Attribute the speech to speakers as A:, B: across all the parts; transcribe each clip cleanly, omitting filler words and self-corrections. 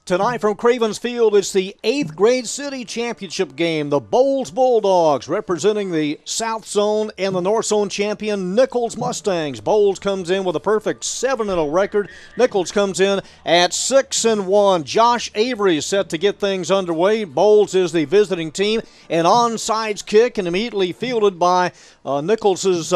A: Tonight from Cravens Field, it's the 8th grade city championship game. The Boles Bulldogs representing the South Zone and the North Zone champion Nichols Mustangs. Boles comes in with a perfect 7-0 record. Nichols comes in at 6-1. Josh Avery is set to get things underway. Boles is the visiting team. An onside kick and immediately fielded by Nichols'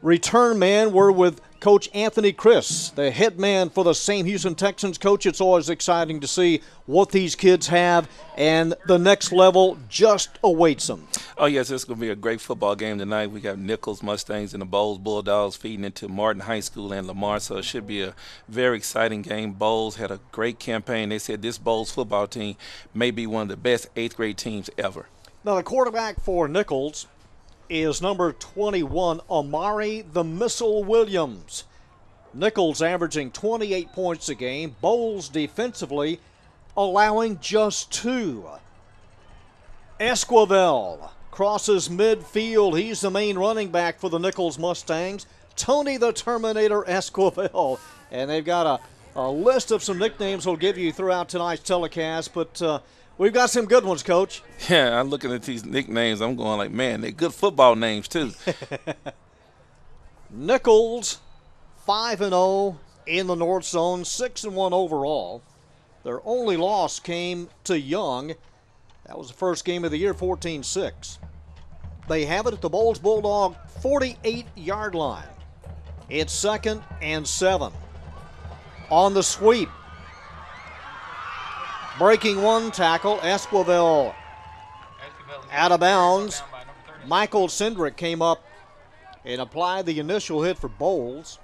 A: return man. We're with Coach Anthony Chris, the head man for the St. Houston Texans. Coach, it's always exciting to see what these kids have, and the next level just awaits them.
B: Oh, yes, it's going to be a great football game tonight. We got Nichols Mustangs and the Boles Bulldogs feeding into Martin High School and Lamar, so it should be a very exciting game. Boles had a great campaign. They said this Boles football team may be one of the best 8th grade teams ever.
A: Now, the quarterback for Nichols is number 21, Amari the Missile Williams. Nichols averaging 28 points a game. Boles defensively allowing just 2. Esquivel crosses midfield. He's the main running back for the Nichols Mustangs. Tony the Terminator Esquivel. And they've got a list of some nicknames we'll give you throughout tonight's telecast, but we've got some good ones, Coach.
B: Yeah, I'm looking at these nicknames. I'm going like, man, they're good football names, too.
A: Nichols, 5-0 in the North Zone, 6-1 overall. Their only loss came to Young. That was the first game of the year, 14-6. They have it at the Boles Bulldog 48-yard line. It's 2nd and 7. On the sweep, breaking one tackle, Esquivel out of bounds. Michael Cindric came up and applied the initial hit for Boles.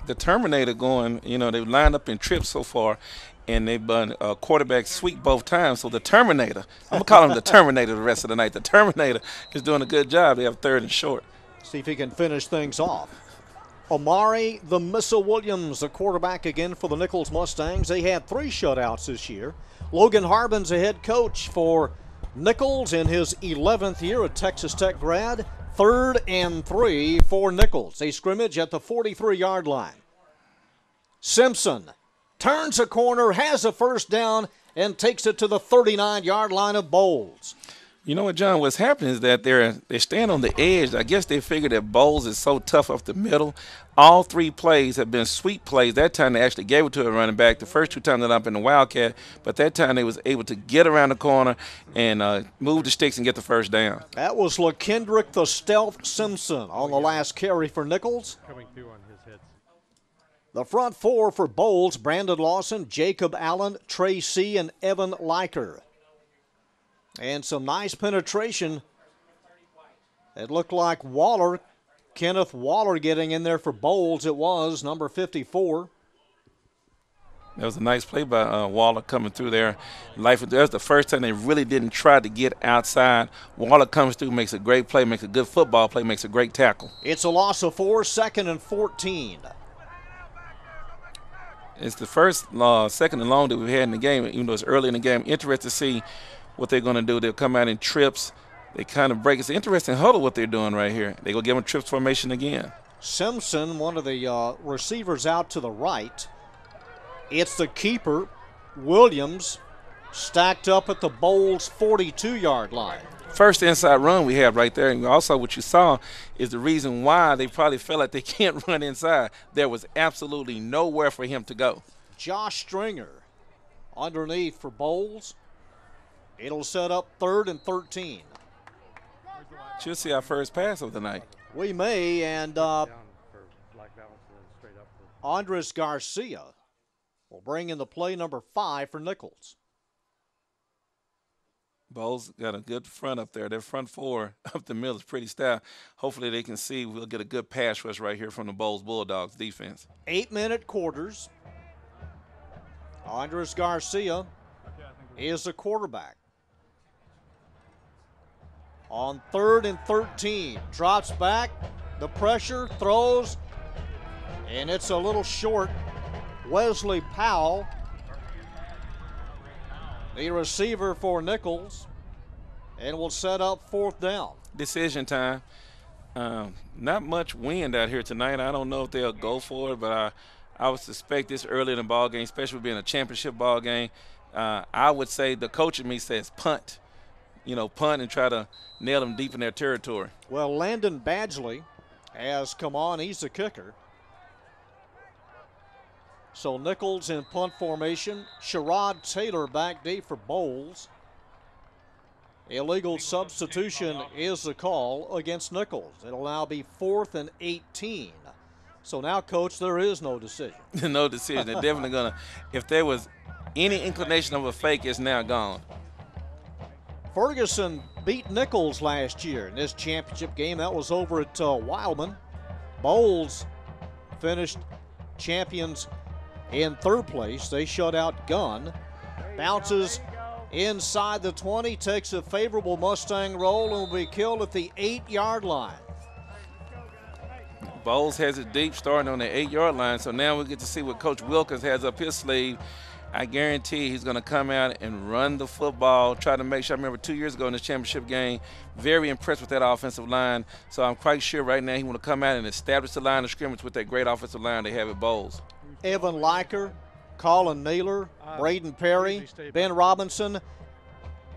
B: The Terminator going, you know, they've lined up in trips so far, and they've done a quarterback sweep both times. So the Terminator, I'm going to call him the Terminator the rest of the night. The Terminator is doing a good job. They have 3rd and short.
A: See if he can finish things off. Amari the Missile Williams, the quarterback again for the Nichols Mustangs. They had 3 shutouts this year. Logan Harbin's the head coach for Nichols in his 11th year, a Texas Tech grad. 3rd and 3 for Nichols. They scrimmage at the 43-yard line. Simpson turns a corner, has a first down, and takes it to the 39-yard line of Boles.
B: You know what, John, what's happening is that they're staying on the edge. I guess they figured that Boles is so tough up the middle. All 3 plays have been sweep plays. That time they actually gave it to a running back. The first 2 times they're up in the Wildcat, but that time they was able to get around the corner and move the sticks and get the first down.
A: That was LaKendrick the Stealth Simpson on the last carry for Nichols.
C: Coming through on his hits.
A: The front 4 for Boles, Brandon Lawson, Jacob Allen, Trey C., and Evan Leiker. And some nice penetration. It looked like Waller, Kenneth Waller getting in there for Boles. It was number 54.
B: That was a nice play by Waller coming through there. That was the first time they really didn't try to get outside. Waller comes through, makes a great play, makes a good football play, makes a great tackle.
A: It's a loss of 4, 2nd and 14.
B: It's the first 2nd and long that we've had in the game, even though it's early in the game. Interested to see what they're going to do. They'll come out in trips. They kind of break. It's an interesting huddle what they're doing right here. They're going to give them trips formation again.
A: Simpson, one of the receivers out to the right. It's the keeper, Williams, stacked up at the Boles 42-yard line.
B: First inside run we had right there. And also what you saw is the reason why they probably felt like they can't run inside. There was absolutely nowhere for him to go.
A: Josh Stringer underneath for Boles. It'll set up 3rd and 13.
B: Should see our first pass of the night.
A: We may, and Andres Garcia will bring in the play number 5 for Nichols.
B: Boles got a good front up there. Their front 4 up the middle is pretty stout. Hopefully they can see we'll get a good pass rush right here from the Boles Bulldogs defense.
A: 8-minute quarters. Andres Garcia is the quarterback. On 3rd and 13, drops back, the pressure, throws, and it's a little short. Wesley Powell, the receiver for Nichols, and will set up 4th down.
B: Decision time. Not much wind out here tonight. I don't know if they'll go for it, but I would suspect this early in the ball game, especially being a championship ball game. I would say the coach in me says punt. Punt and try to nail them deep in their territory.
A: Well, Landon Badgley has come on. He's the kicker. So Nichols in punt formation. Sherrod Taylor back deep for Boles. Illegal substitution is the call against Nichols. It'll now be 4th and 18. So now, Coach, there is no decision.
B: No decision. They're definitely going to, if there was any inclination of a fake, it's now gone.
A: Ferguson beat Nichols last year in this championship game. That was over at Wildman. Boles finished champions in 3rd place. They shut out Gunn. Bounces inside the 20, takes a favorable Mustang roll, and will be killed at the 8-yard line.
B: Boles has it deep starting on the 8-yard line, so now we get to see what Coach Wilkins has up his sleeve. I guarantee he's going to come out and run the football, try to make sure. I remember 2 years ago in this championship game, very impressed with that offensive line. So I'm quite sure right now he want to come out and establish the line of scrimmage with that great offensive line they have at Boles.
A: Evan Liker, Colin Naylor, Braden Perry, Ben Robinson,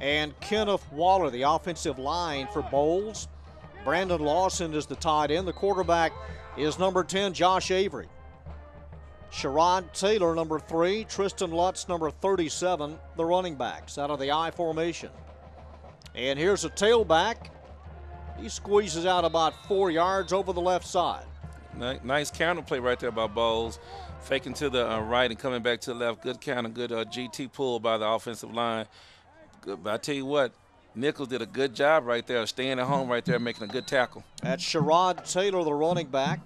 A: and Kenneth Waller, the offensive line for Boles. Brandon Lawson is the tight end. The quarterback is number 10, Josh Avery. Sherrod Taylor, number 3. Tristan Lutz, number 37, the running backs out of the I formation. And here's a tailback. He squeezes out about 4 yards over the left side.
B: Nice counter play right there by Boles. Faking to the right and coming back to the left. Good counter, good GT pull by the offensive line. Good, but I tell you what, Nichols did a good job right there, staying at home right there, making a good tackle.
A: That's Sherrod Taylor, the running back.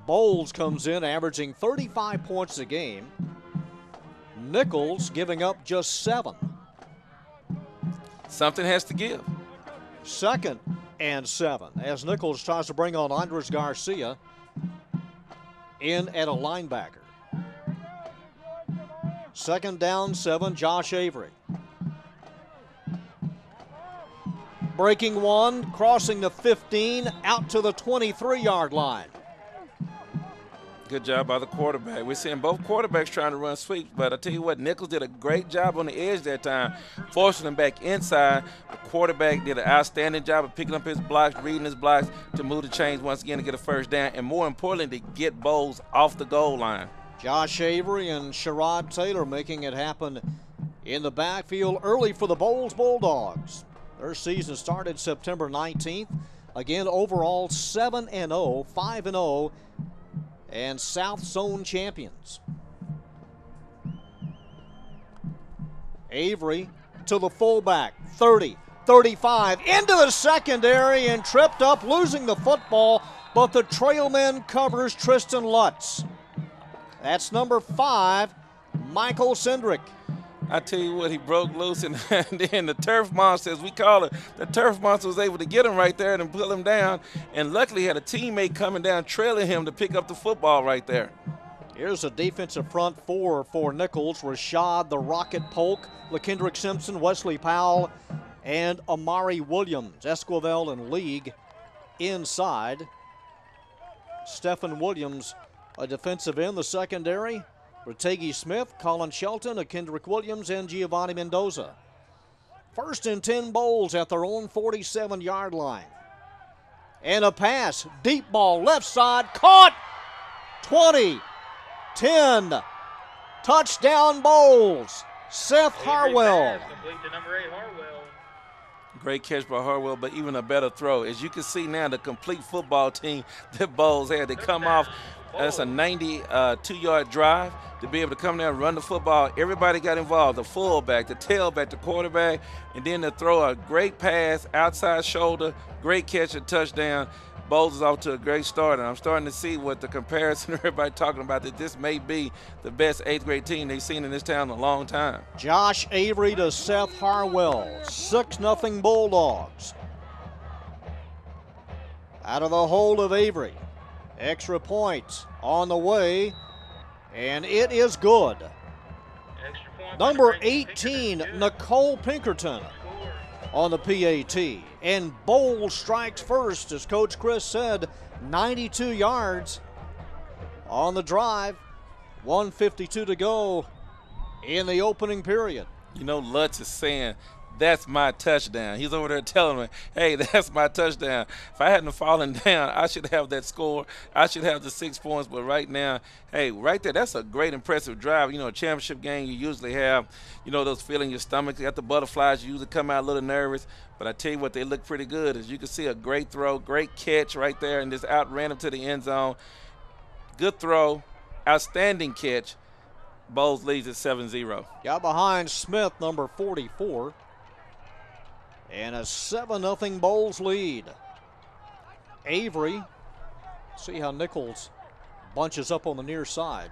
A: Boles comes in averaging 35 points a game. Nichols giving up just 7.
B: Something has to give.
A: 2nd and 7 as Nichols tries to bring on Andres Garcia in at a linebacker. 2nd down, 7, Josh Avery. Breaking one, crossing the 15, out to the 23-yard line.
B: Good job by the quarterback. We're seeing both quarterbacks trying to run sweeps, but I tell you what, Nichols did a great job on the edge that time, forcing them back inside. The quarterback did an outstanding job of picking up his blocks, reading his blocks to move the chains once again to get a first down, and more importantly, to get Boles off the goal line.
A: Josh Avery and Sherrod Taylor making it happen in the backfield early for the Boles Bulldogs. Their season started September 19th. Again, overall 7-0, 5-0, and South Zone champions. Avery to the fullback, 30, 35, into the secondary and tripped up, losing the football, but the trailman covers Tristan Lutz. That's number 5, Michael Sendrick.
B: I tell you what, he broke loose, and then the turf monster, as we call it, the turf monster was able to get him right there and pull him down, and luckily he had a teammate coming down trailing him to pick up the football right there.
A: Here's a defensive front 4 for Nichols. Rashad the Rocket Polk, LaKendrick Simpson, Wesley Powell, and Amari Williams. Esquivel and League inside. Stephen Williams, a defensive end, the secondary. Rategi Smith, Colin Shelton, Kendrick Williams, and Giovanni Mendoza. 1st and 10 Boles at their own 47-yard line. And a pass, deep ball, left side, caught! 20, 10, touchdown Boles. Seth Harwell.
C: Complete to number 8, Harwell.
B: Great catch by Harwell, but even a better throw. As you can see now, the complete football team that Boles had, they come off. That's a 92-yard drive to be able to come down and run the football. Everybody got involved, the fullback, the tailback, the quarterback, and then to throw a great pass, outside shoulder, great catch, and touchdown. Boles is off to a great start, and I'm starting to see what the comparison everybody talking about, that this may be the best 8th grade team they've seen in this town in a long time.
A: Josh Avery to Seth Harwell, 6-0 Bulldogs. Out of the hold of Avery. Extra points on the way, and it is good. Number 18, Nicole Pinkerton on the PAT. And Boles strikes first, as Coach Chris said, 92 yards on the drive. 1:52 to go in the opening period.
B: You know, Lutz is saying, that's my touchdown. He's over there telling me, hey, that's my touchdown. If I hadn't fallen down, I should have that score. I should have the 6 points. But right now, hey, right there, that's a great, impressive drive. You know, a championship game, you usually have, you know, those feelings in your stomach. You got the butterflies. You usually come out a little nervous. But I tell you what, they look pretty good. As you can see, a great throw, great catch right there, and just outran him to the end zone. Good throw, outstanding catch. Boles leads at 7-0.
A: Got behind Smith, number 44. And a 7-0 Boles lead. Avery, see how Nichols bunches up on the near side.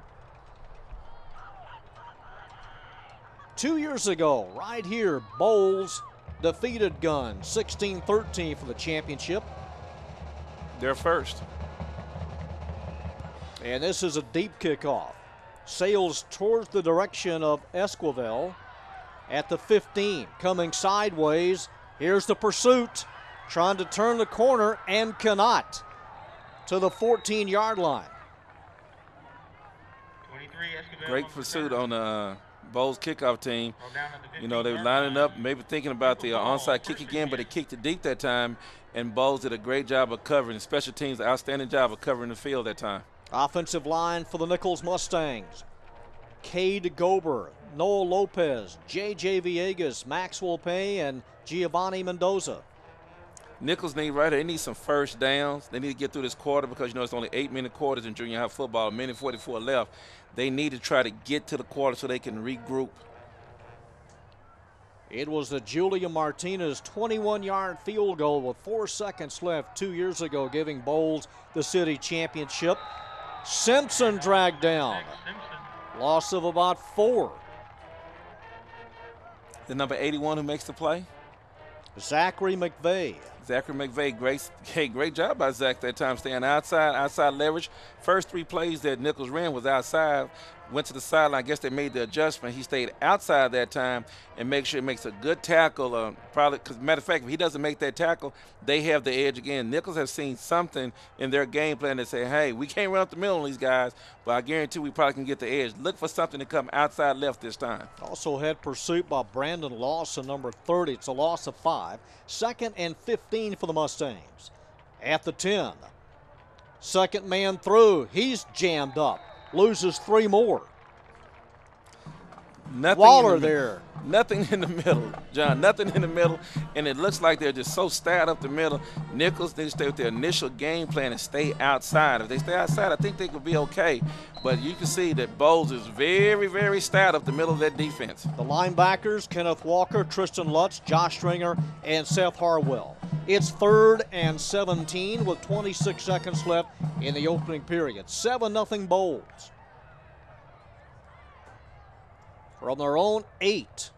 A: 2 years ago, right here, Boles defeated Gunn, 16-13 for the championship.
B: They're first.
A: And this is a deep kickoff. Sails towards the direction of Esquivel at the 15, coming sideways. Here's the pursuit, trying to turn the corner and cannot, to the 14-yard line.
B: Great pursuit on the Boles kickoff team. You know, they were lining up, maybe thinking about the onside kick again, but they kicked it deep that time, and Boles did a great job of covering. Special teams, outstanding job of covering the field that time.
A: Offensive line for the Nichols Mustangs. Cade Gober, Noel Lopez, J.J. Villegas, Maxwell Pay, and Giovanni Mendoza.
B: Nichols they need some first downs. They need to get through this quarter because, you know, it's only 8-minute quarters in junior high football, a minute 44 left. They need to try to get to the quarter so they can regroup.
A: It was the Julia Martinez 21-yard field goal with 4 seconds left 2 years ago, giving Boles the city championship. Simpson dragged down. Loss of about 4.
B: The number 81 who makes the play?
A: Zachary McVeigh.
B: Zachary McVeigh, great job by Zach that time, staying outside leverage. First 3 plays that Nichols ran was outside, went to the sideline. I guess they made the adjustment. He stayed outside that time and make sure he makes a good tackle. Probably, because matter of fact, if he doesn't make that tackle, they have the edge again. Nichols has seen something in their game plan that say, hey, we can't run up the middle on these guys, but I guarantee we probably can get the edge. Look for something to come outside left this time.
A: Also had pursuit by Brandon Lawson, number 30. It's a loss of 5. 2nd and 15 for the Mustangs. At the 10. Second man through. He's jammed up. Loses 3 more. Waller there.
B: Nothing in the middle, John. Nothing in the middle. And it looks like they're just so stout up the middle. Nichols needs to stay with their initial game plan and stay outside. If they stay outside, I think they could be okay. But you can see that Boles is very, very stout up the middle of that defense.
A: The linebackers, Kenneth Walker, Tristan Lutz, Josh Stringer, and Seth Harwell. It's 3rd and 17 with 26 seconds left in the opening period. 7-0 Boles. From their own 8.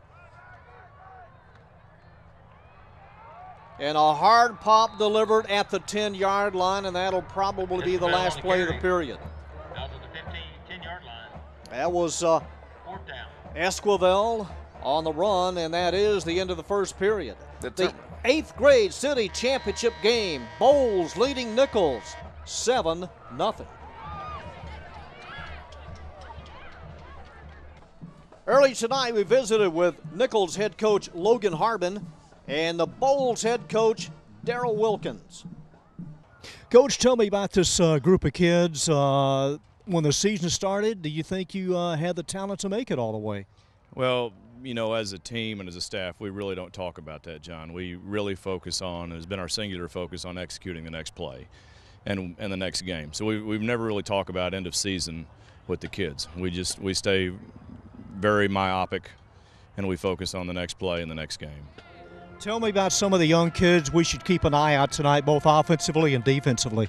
A: And a hard pop delivered at the 10-yard line, and that'll probably be the last play of the period.
C: Out to the 10-yard line.
A: That was
C: 4th down.
A: Esquivel on the run, and that is the end of the first period. The 8th grade city championship game. Boles leading Nichols 7-0. Early tonight, we visited with Nichols head coach Logan Harbin and the Boles head coach Darrell Wilkins. Coach, tell me about this group of kids. When the season started, do you think you had the talent to make it all the way?
D: Well, you know, as a team and as a staff, we really don't talk about that, John. We really focus on, it's been our singular focus on executing the next play and the next game. So we've never really talked about end of season with the kids. We stay very myopic, and we focus on the next play and the next game.
A: Tell me about some of the young kids we should keep an eye out tonight, both offensively and defensively.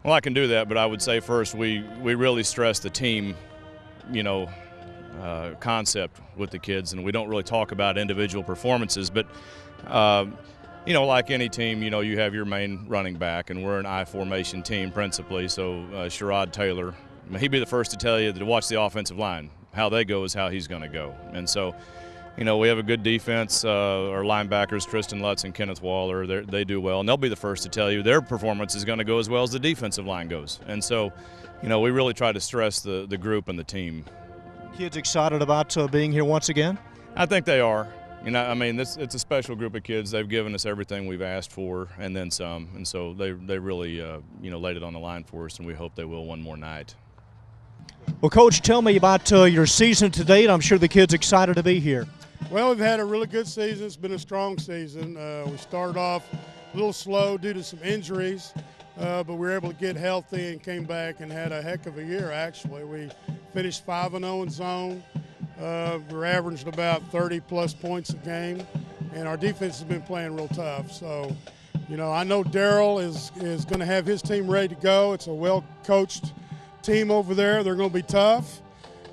D: Well, I can do that, but I would say first we really stress the team, you know, concept with the kids, and we don't really talk about individual performances, but you know, like any team, you know, you have your main running back, and we're an I formation team principally, so Sherrod Taylor, he'd be the first to tell you to watch the offensive line. How they go is how he's going to go. And so, You know, we have a good defense. Our linebackers, Tristan Lutz and Kenneth Waller, they do well, and they'll be the first to tell you their performance is going to go as well as the defensive line goes. And so, you know, we really try to stress the group and the team.
A: Kids excited about being here once again?
D: I think they are. You know, I mean, it's a special group of kids. They've given us everything we've asked for and then some, and so they really, you know, laid it on the line for us, and we hope they will one more night.
A: Well, Coach, tell me about your season to date. I'm sure the kids excited to be here.
E: Well, we've had a really good season. It's been a strong season. We started off a little slow due to some injuries, but we were able to get healthy and came back and had a heck of a year, actually. We finished 5-0 in zone. We're averaging about 30-plus points a game, and our defense has been playing real tough. So, you know, I know Darryl is going to have his team ready to go. It's a well-coached team over there. They're going to be tough,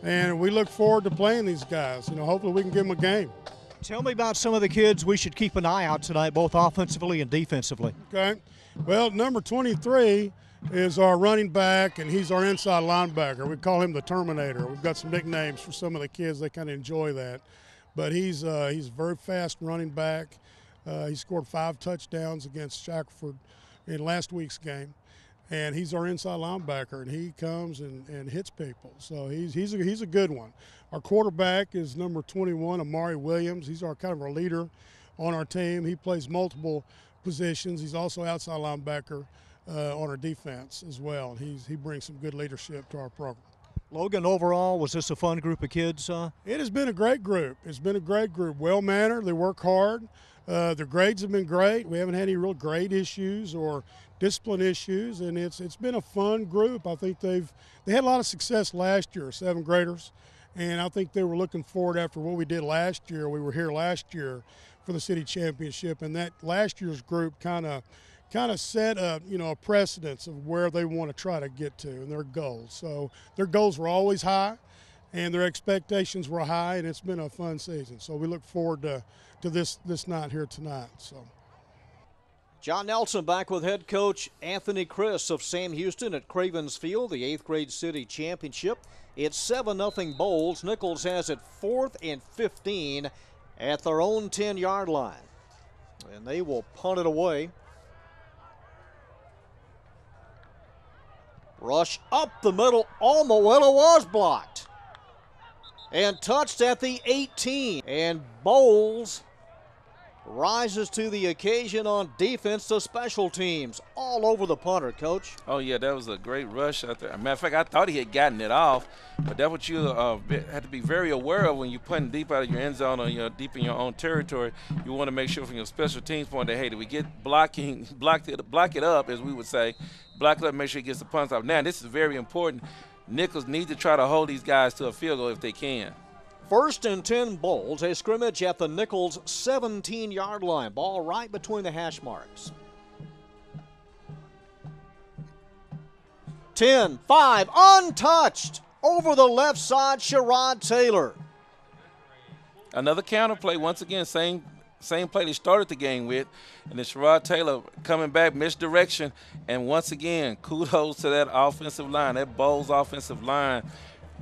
E: and we look forward to playing these guys. You know, hopefully we can give them a game.
A: Tell me about some of the kids we should keep an eye out tonight, both offensively and defensively.
E: Okay. Well, number 23 is our running back, and he's our inside linebacker. We call him the Terminator. We've got some nicknames for some of the kids. They kind of enjoy that. But he's a very fast running back. He scored 5 touchdowns against Shackelford in last week's game. And he's our inside linebacker, and he comes and hits people. So he's a good one. Our quarterback is number 21, Amari Williams. He's kind of our leader on our team. He plays multiple positions. He's also outside linebacker on our defense as well. He brings some good leadership to our program.
A: Logan, overall, was this a fun group of kids?
E: It has been a great group. It's been a great group. Well-mannered. They work hard. Their grades have been great. We haven't had any real grade issues or discipline issues, and it's been a fun group. I think they had a lot of success last year, 7th graders, and I think they were looking forward after what we did last year. We were here last year for the city championship, and that last year's group kind of set a precedence of where they want to try to get to and their goals. So their goals were always high, and their expectations were high, and it's been a fun season. So we look forward to this night here tonight. So.
A: John Nelson back with head coach Anthony Chris of Sam Houston at Cravens Field, the 8th grade city championship. It's 7-0 Boles. Nichols has it 4th and 15 at their own 10-yard line. And they will punt it away. Rush up the middle, almost, well, it was blocked. And touched at the 18. And Boles rises to the occasion on defense to special teams. All over the punter, Coach.
B: Oh, yeah, that was a great rush out there. As a matter of fact, I thought he had gotten it off, but that's what you have to be very aware of when you're putting deep out of your end zone or deep in your own territory. You want to make sure from your special teams point that, hey, did we get block it up, as we would say, block it up, make sure he gets the punts off. Now, this is very important. Nichols need to try to hold these guys to a field goal if they can.
A: 1st and 10 Boles, a scrimmage at the Nichols 17-yard line. Ball right between the hash marks. 10-5, untouched. Over the left side, Sherrod Taylor.
B: Another counter play, once again, same play they started the game with. And then Sherrod Taylor coming back, misdirection. And once again, kudos to that offensive line, that Boles offensive line.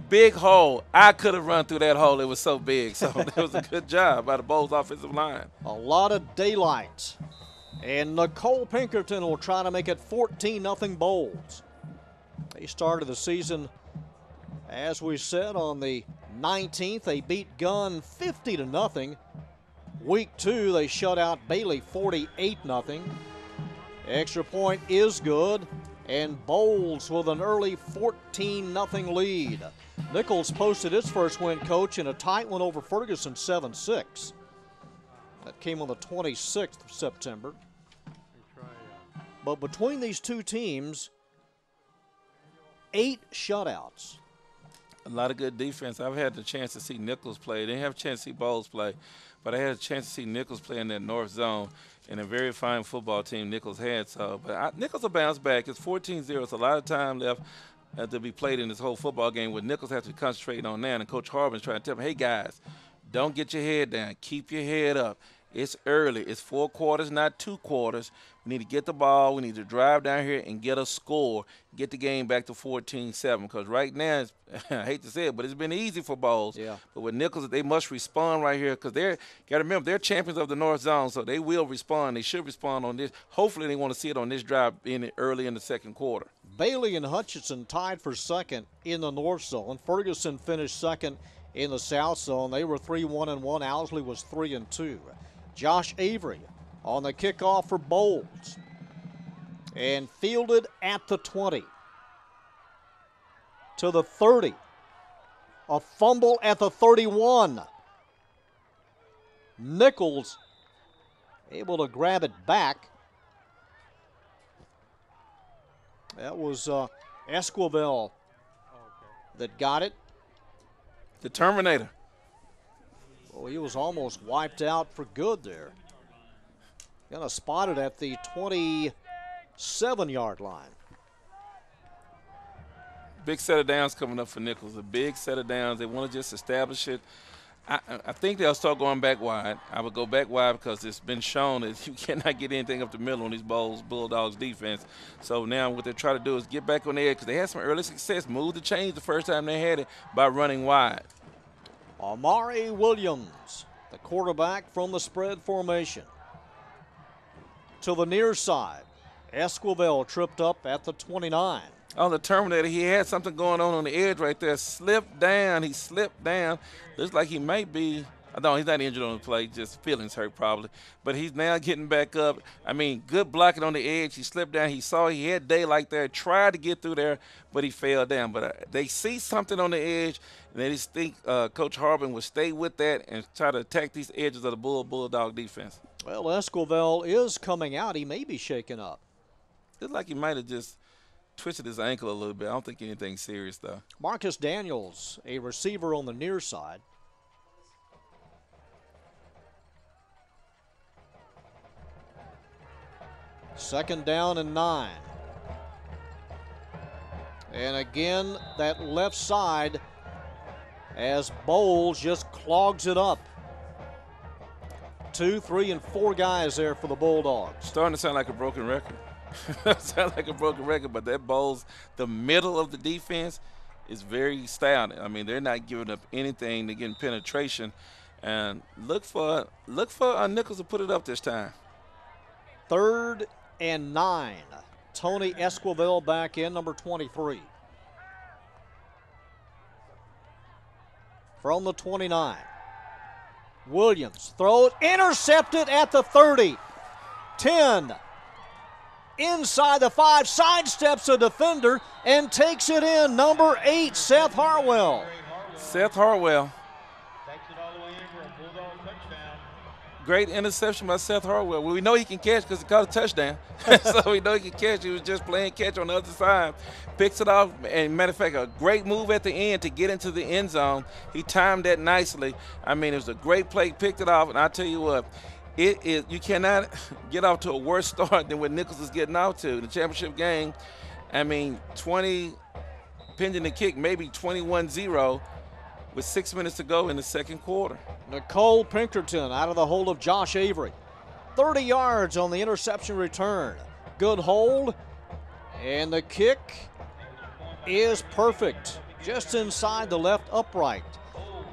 B: Big hole. I could have run through that hole. It was so big. So that was a good job by the Boles offensive line.
A: A lot of daylight. And Nicole Pinkerton will try to make it 14-0 Boles. They started the season, as we said, on the 19th. They beat Gunn 50-0. Week 2, they shut out Bailey 48-0. Extra point is good. And Boles with an early 14-0 lead. Nichols posted its first win, Coach, in a tight one over Ferguson 7-6. That came on the 26th of September. But between these two teams, 8 shutouts.
B: A lot of good defense. I've had the chance to see Nichols play. I didn't have a chance to see Boles play, but I had a chance to see Nichols play in that north zone. And a very fine football team Nichols had. So, but Nichols will bounce back. It's 14-0. It's a lot of time left to be played in this whole football game. What Nichols has to concentrate on now, and Coach Harbin's trying to tell them, hey, guys, don't get your head down. Keep your head up. It's early. It's 4 quarters, not 2 quarters. We need to get the ball. We need to drive down here and get a score, get the game back to 14-7. Because right now, I hate to say it, but it's been easy for Boles.
A: Yeah.
B: But with Nichols, they must respond right here because got to remember, they're champions of the North Zone, so they will respond. They should respond on this. Hopefully, they want to see it on this drive early in the second quarter.
A: Bailey and Hutchinson tied for second in the North Zone. Ferguson finished second in the South Zone. They were 3-1-1. Owsley was 3-2. Josh Avery on the kickoff for Boles and fielded at the 20 to the 30. A fumble at the 31. Nichols able to grab it back. That was Esquivel that got it.
B: The Terminator.
A: Well, he was almost wiped out for good there. Gonna spot it at the 27-yard line.
B: Big set of downs coming up for Nichols. A big set of downs. They want to just establish it. I think they'll start going back wide. I would go back wide because it's been shown that you cannot get anything up the middle on these Bulldogs defense. So now what they're trying to do is get back on the edge because they had some early success. Move the chains the first time they had it by running wide.
A: Amari Williams, the quarterback from the spread formation. To the near side. Esquivel tripped up at the 29.
B: Oh, the Terminator, he had something going on the edge right there. Slipped down. He slipped down. Looks like he might be, no, he's not injured on the play, just feelings hurt probably. But he's now getting back up. I mean, good blocking on the edge. He slipped down. He saw he had daylight there, tried to get through there, but he fell down. But they see something on the edge, and they just think Coach Harbin will stay with that and try to attack these edges of the Bulldog defense.
A: Well, Esquivel is coming out. He may be shaken up.
B: Looks like he might have just twisted his ankle a little bit. I don't think anything serious, though.
A: Marcus Daniels, a receiver on the near side. Second down and 9. And again, that left side as Boles just clogs it up. 2, 3, and 4 guys there for the Bulldogs.
B: Starting to sound like a broken record. Sound like a broken record, but that Boles, the middle of the defense, is very stout. I mean, they're not giving up anything. They're getting penetration, and look for Nichols to put it up this time.
A: 3rd and 9. Tony Esquivel back in, number 23. From the 29. Williams throws, intercepted at the 30. 10. Inside the 5, sidesteps a defender and takes it in. Number 8, Seth Harwell.
B: Seth Harwell.
C: Takes it all the way in for a Bulldog touchdown.
B: Great interception by Seth Harwell. Well, we know he can catch because he caught a touchdown. So we know he can catch. He was just playing catch on the other side. Picks it off, and matter of fact, a great move at the end to get into the end zone. He timed that nicely. I mean, it was a great play. Picked it off, and I'll tell you what, you cannot get off to a worse start than what Nichols is getting off to. The championship game, I mean, 20, pending the kick, maybe 21-0 with 6 minutes to go in the second quarter.
A: Nicole Pinkerton out of the hold of Josh Avery. 30 yards on the interception return. Good hold, and the kick is perfect. Just inside the left upright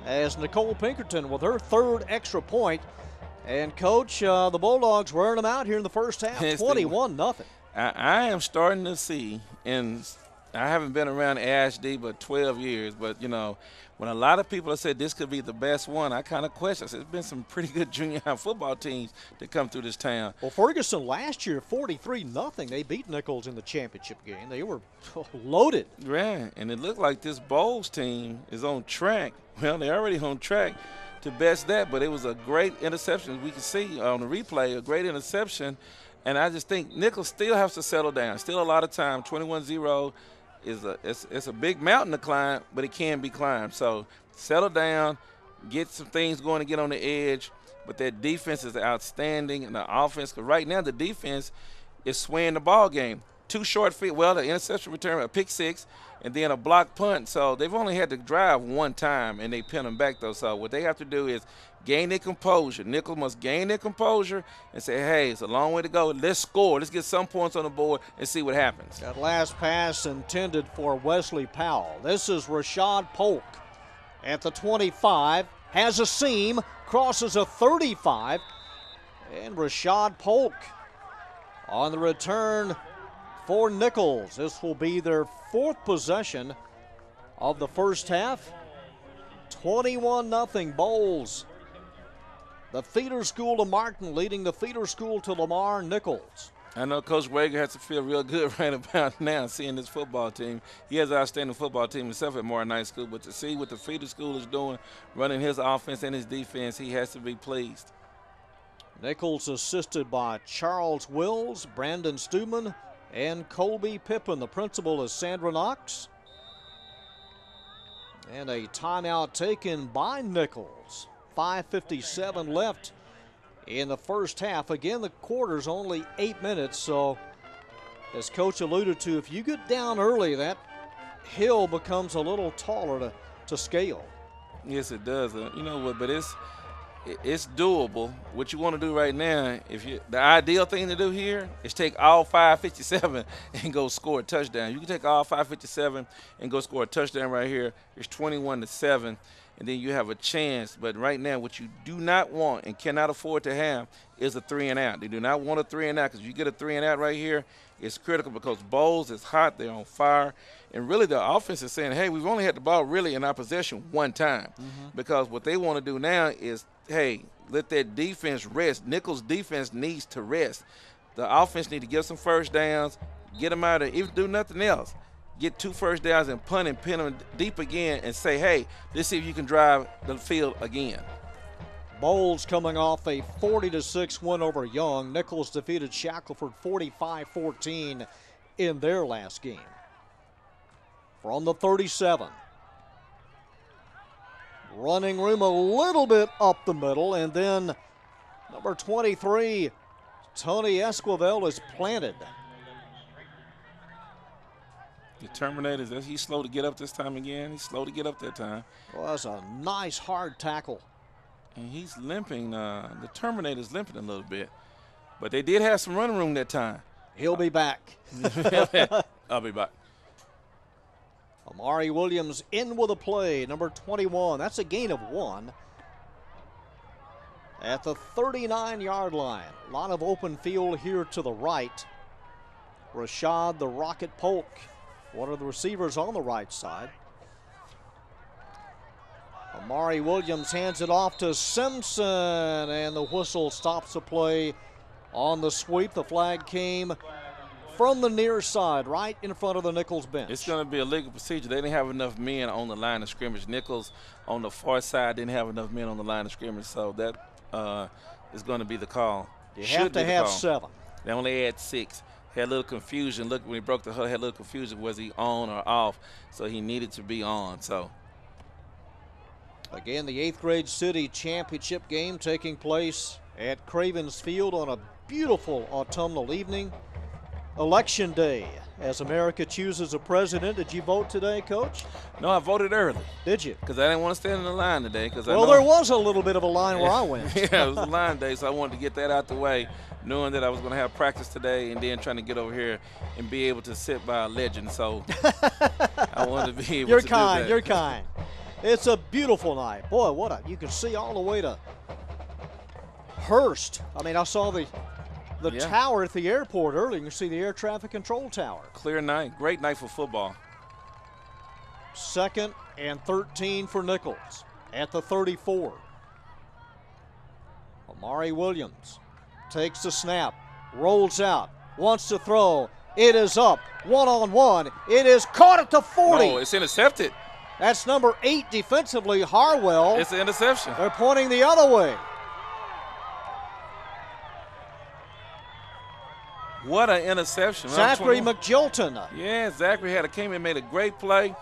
A: as Nicole Pinkerton with her 3rd extra point. And, Coach, the Bulldogs wearing them out here in the first half, 21-0.
B: I am starting to see, and I haven't been around AISD but 12 years, but, you know, when a lot of people have said this could be the best one, I kind of question. There's been some pretty good junior high football teams that come through this town.
A: Well, Ferguson last year, 43-0. They beat Nichols in the championship game. They were loaded.
B: Right, and it looked like this Boles team is on track. Well, they're already on track to best that, but it was a great interception. We can see on the replay, a great interception, and I just think Nichols still has to settle down. Still a lot of time. 21-0 it's a big mountain to climb, but it can be climbed. So settle down, get some things going to get on the edge, but that defense is outstanding, and the offense, because right now the defense is swaying the ball game. 2 short field, well, the interception return, a pick 6, and then a block punt. So they've only had to drive 1 time, and they pin them back, though. So what they have to do is gain their composure. Nichols must gain their composure and say, hey, it's a long way to go. Let's score. Let's get some points on the board and see what happens.
A: That last pass intended for Wesley Powell. This is Rashad Polk at the 25. Has a seam, crosses a 35. And Rashad Polk on the return for Nichols. This will be their 4th possession of the first half. 21-0 Boles. The feeder school to Martin leading the feeder school to Lamar. Nichols.
B: I know Coach Wager has to feel real good right about now seeing this football team. He has an outstanding football team himself at Martin High School, but to see what the feeder school is doing, running his offense and his defense, he has to be pleased.
A: Nichols assisted by Charles Wills, Brandon Stewman, and Colby Pippin. The principal is Sandra Knox. And a timeout taken by Nichols. 5:57 left in the first half. Again, the quarter's only 8 minutes, so as Coach alluded to, if you get down early, that hill becomes a little taller to scale.
B: Yes, it does. You know what, but it's doable. What you want to do right now, the ideal thing to do here is take all 5:57 and go score a touchdown. You can take all 5:57 and go score a touchdown right here. It's 21-7, and then you have a chance. But right now, what you do not want and cannot afford to have is a 3-and-out. They do not want a 3-and-out, because if you get a 3-and-out right here, it's critical, because Boles is hot. They're on fire. And really the offense is saying, hey, we've only had the ball really in our possession 1 time. Because what they want to do now is, hey, let that defense rest. Nichols' defense needs to rest. The offense need to get some first downs, get them out of there, even do nothing else. Get 2 first downs and punt and pin them deep again and say, hey, let's see if you can drive the field again.
A: Boles coming off a 40-6 win over Young. Nichols defeated Shackelford 45-14 in their last game. From the 37. Running room a little bit up the middle, and then number 23, Tony Esquivel, is planted.
B: The Terminator, he's slow to get up this time again. He's slow to get up that time.
A: Well, that's a nice hard tackle.
B: And he's limping. The Terminator's limping a little bit. But they did have some running room that time.
A: He'll be back.
B: I'll be back.
A: Amari Williams in with a play, number 21. That's a gain of 1 at the 39-yard line. A lot of open field here to the right. Rashad the Rocket Polk, one of the receivers on the right side. Amari Williams hands it off to Simpson, and the whistle stops the play on the sweep. The flag came from the near side, right in front of the Nichols bench.
B: It's going to be a legal procedure. They didn't have enough men on the line of scrimmage. Nichols on the far side didn't have enough men on the line of scrimmage, so that is going to be the call.
A: You have to have 7.
B: They only had 6. Had a little confusion. Look, when he broke the huddle, had a little confusion. Was he on or off? So he needed to be on. So
A: again, the 8th grade city championship game taking place at Cravens Field on a beautiful autumnal evening. Election day, as America chooses a president. Did you vote today, Coach?
B: No, I voted early.
A: Did you?
B: Because I didn't want to stand in the line today.
A: Well, there was a little bit of a line where I went.
B: Yeah, it was a line day, so I wanted to get that out the way, knowing that I was going to have practice today, and then trying to get over here and be able to sit by a legend. So I wanted to be able to do that.
A: You're kind. It's a beautiful night. Boy, you can see all the way to Hurst. I mean, I saw the tower at the airport earlier. You can see the air traffic control tower.
B: Clear night. Great night for football.
A: 2nd and 13 for Nichols at the 34. Amari Williams takes the snap, rolls out, wants to throw. It is up, 1-on-1. It is caught at the 40.
B: No, it's intercepted.
A: That's number 8 defensively, Harwell.
B: It's an interception.
A: They're pointing the other way.
B: What an interception.
A: Zachary McJilton.
B: Yeah, Zachary came in and made a great play.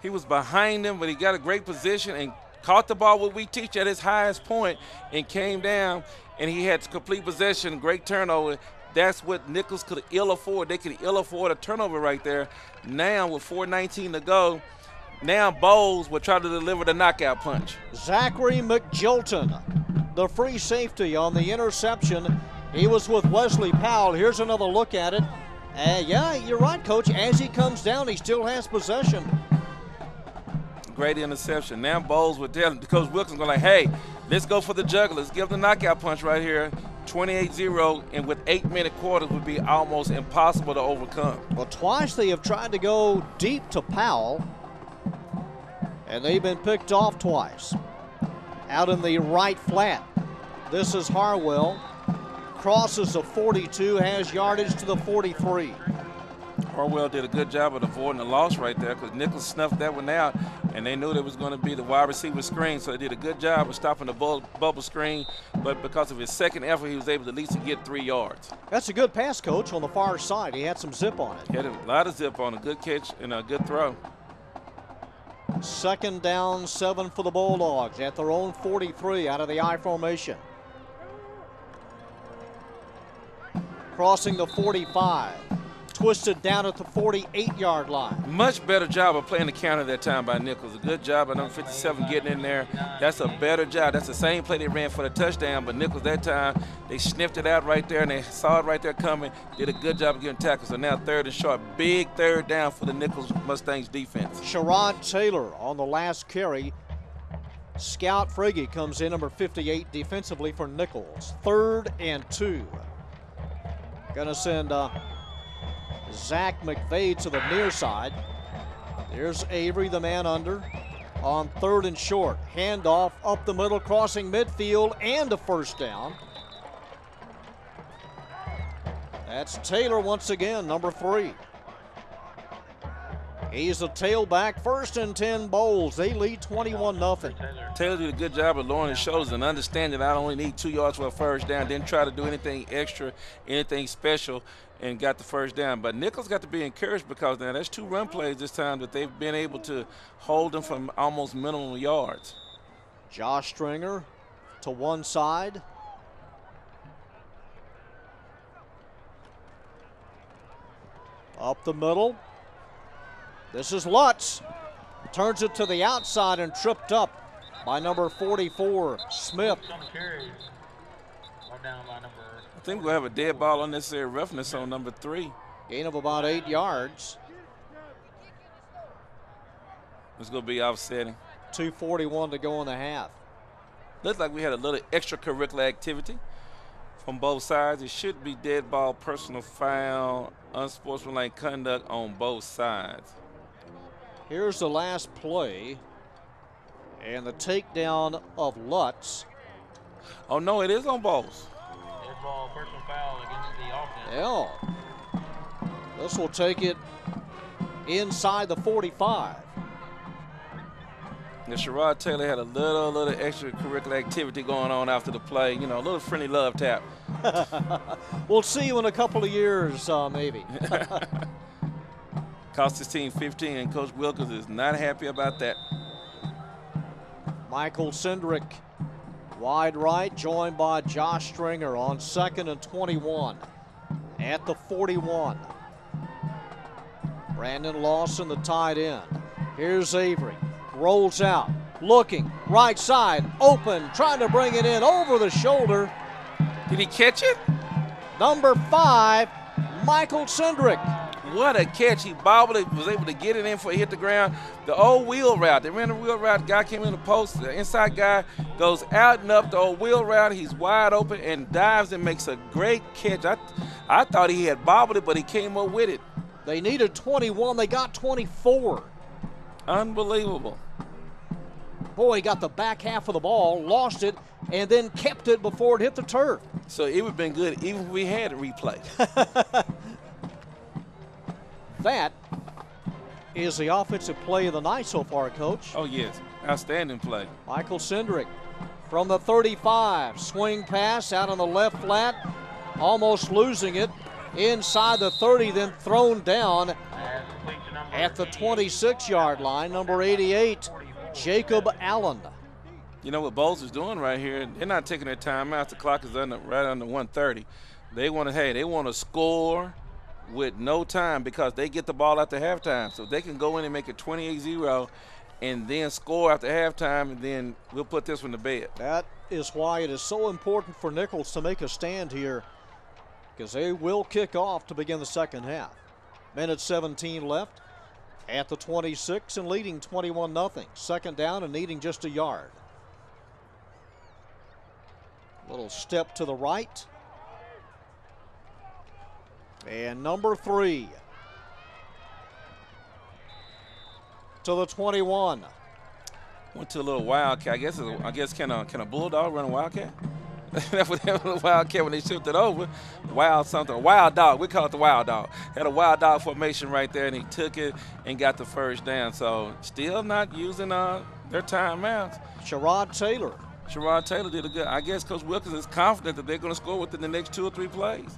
B: He was behind him, but he got a great position and caught the ball, what we teach, at his highest point, and came down, and he had complete possession, great turnover, That's what Nichols could ill afford. They could ill afford a turnover right there. Now with 4:19 to go, now Boles will try to deliver the knockout punch.
A: Zachary McJilton, the free safety on the interception. He was with Wesley Powell. Here's another look at it. Yeah, you're right, Coach. As he comes down, he still has possession.
B: Great interception. Now Boles would tell Coach Wilkins, going like, hey, let's go for the juggler. Let's give the knockout punch right here. 28-0, and with 8-minute quarters would be almost impossible to overcome.
A: Well, twice they have tried to go deep to Powell, and they've been picked off twice. Out in the right flat, this is Harwell. Crosses the 42, has yardage to the 43.
B: Harwell did a good job of avoiding the loss right there because Nichols snuffed that one out, and they knew there was going to be the wide receiver screen, so they did a good job of stopping the bubble screen, but because of his second effort, he was able to at least get 3 yards.
A: That's a good pass, Coach, on the far side. He had some zip on it.
B: He had a lot of zip on, a good catch and a good throw.
A: 2nd down, 7 for the Bulldogs at their own 43 out of the I formation. Crossing the 45. Twisted down at the 48-yard line.
B: Much better job of playing the counter that time by Nichols. A good job by number 57 getting in there. That's a better job. That's the same play they ran for the touchdown, but Nichols that time, they sniffed it out right there, and they saw it right there coming. Did a good job of getting tackles. So now 3rd and short. Big 3rd down for the Nichols Mustangs defense.
A: Sherrod Taylor on the last carry. Scout Frigge comes in, number 58, defensively for Nichols. 3rd and 2. Gonna send Zach McVeigh to the near side. There's Avery, the man under, on 3rd and short. Handoff up the middle, crossing midfield, and a 1st down. That's Taylor once again, number 3. He's the tailback. 1st and 10 Boles. They lead 21-0.
B: Taylor did a good job of lowering his shoulders and understanding that I only need 2 yards for a 1st down. Didn't try to do anything extra, anything special, and got the 1st down. But Nichols got to be encouraged because now that's 2 run plays this time that they've been able to hold them from almost minimum yards.
A: Josh Stringer to one side. Up the middle. This is Lutz. Turns it to the outside and tripped up by number 44, Smith.
B: I think we'll have a dead ball, unnecessary roughness on number 3.
A: Gain of about 8 yards.
B: It's going to be offsetting.
A: 2:41 to go in the half.
B: Looks like we had a little extracurricular activity from both sides. It should be dead ball, personal foul, unsportsmanlike conduct on both sides.
A: Here's the last play, and the takedown of Lutz.
B: Oh, no, it is on Boles.
C: Dead ball, personal foul against the offense.
A: Yeah. This will take it inside the 45.
B: And Sherrod Taylor had a little extracurricular activity going on after the play. You know, a little friendly love tap.
A: We'll see you in a couple of years, maybe.
B: Cost his team 15, and Coach Wilkins is not happy about that.
A: Michael Cindric, wide right, joined by Josh Stringer on 2nd and 21 at the 41. Brandon Lawson, the tight end. Here's Avery, rolls out, looking, right side, open, trying to bring it in over the shoulder.
B: Did he catch it?
A: Number 5, Michael Cindric.
B: What a catch. He bobbled it, was able to get it in before he hit the ground. The old wheel route. They ran the wheel route. The guy came in the post. The inside guy goes out and up the old wheel route. He's wide open and dives and makes a great catch. I thought he had bobbled it, but he came up with it.
A: They needed 21. They got 24.
B: Unbelievable.
A: Boy, he got the back half of the ball, lost it, and then kept it before it hit the turf.
B: So it would have been good even if we had a replay.
A: That is the offensive play of the night so far, Coach.
B: Oh, yes. Outstanding play.
A: Michael Cindric from the 35. Swing pass out on the left flat, almost losing it. Inside the 30, then thrown down at the 26-yard line. Number 88, Jacob Allen.
B: You know what Boles is doing right here? They're not taking their time out. The clock is right under 1:30. They want to score with no time because they get the ball after halftime. So they can go in and make it 28-0 and then score after halftime, and then we'll put this one to bed.
A: That is why it is so important for Nichols to make a stand here, because they will kick off to begin the second half. Minute 17 left at the 26 and leading 21-0. Second down and needing just a yard. Little step to the right. And number 3 to the 21.
B: Went to a little wildcat. I guess can a bulldog run a wildcat? That's what they were a wildcat when they shifted over. Wild dog. We call it the wild dog. Had a wild dog formation right there, and he took it and got the first down. So still not using their timeouts.
A: Sherrod Taylor
B: did a good. I guess Coach Wilkins is confident that they're going to score within the next 2 or 3 plays.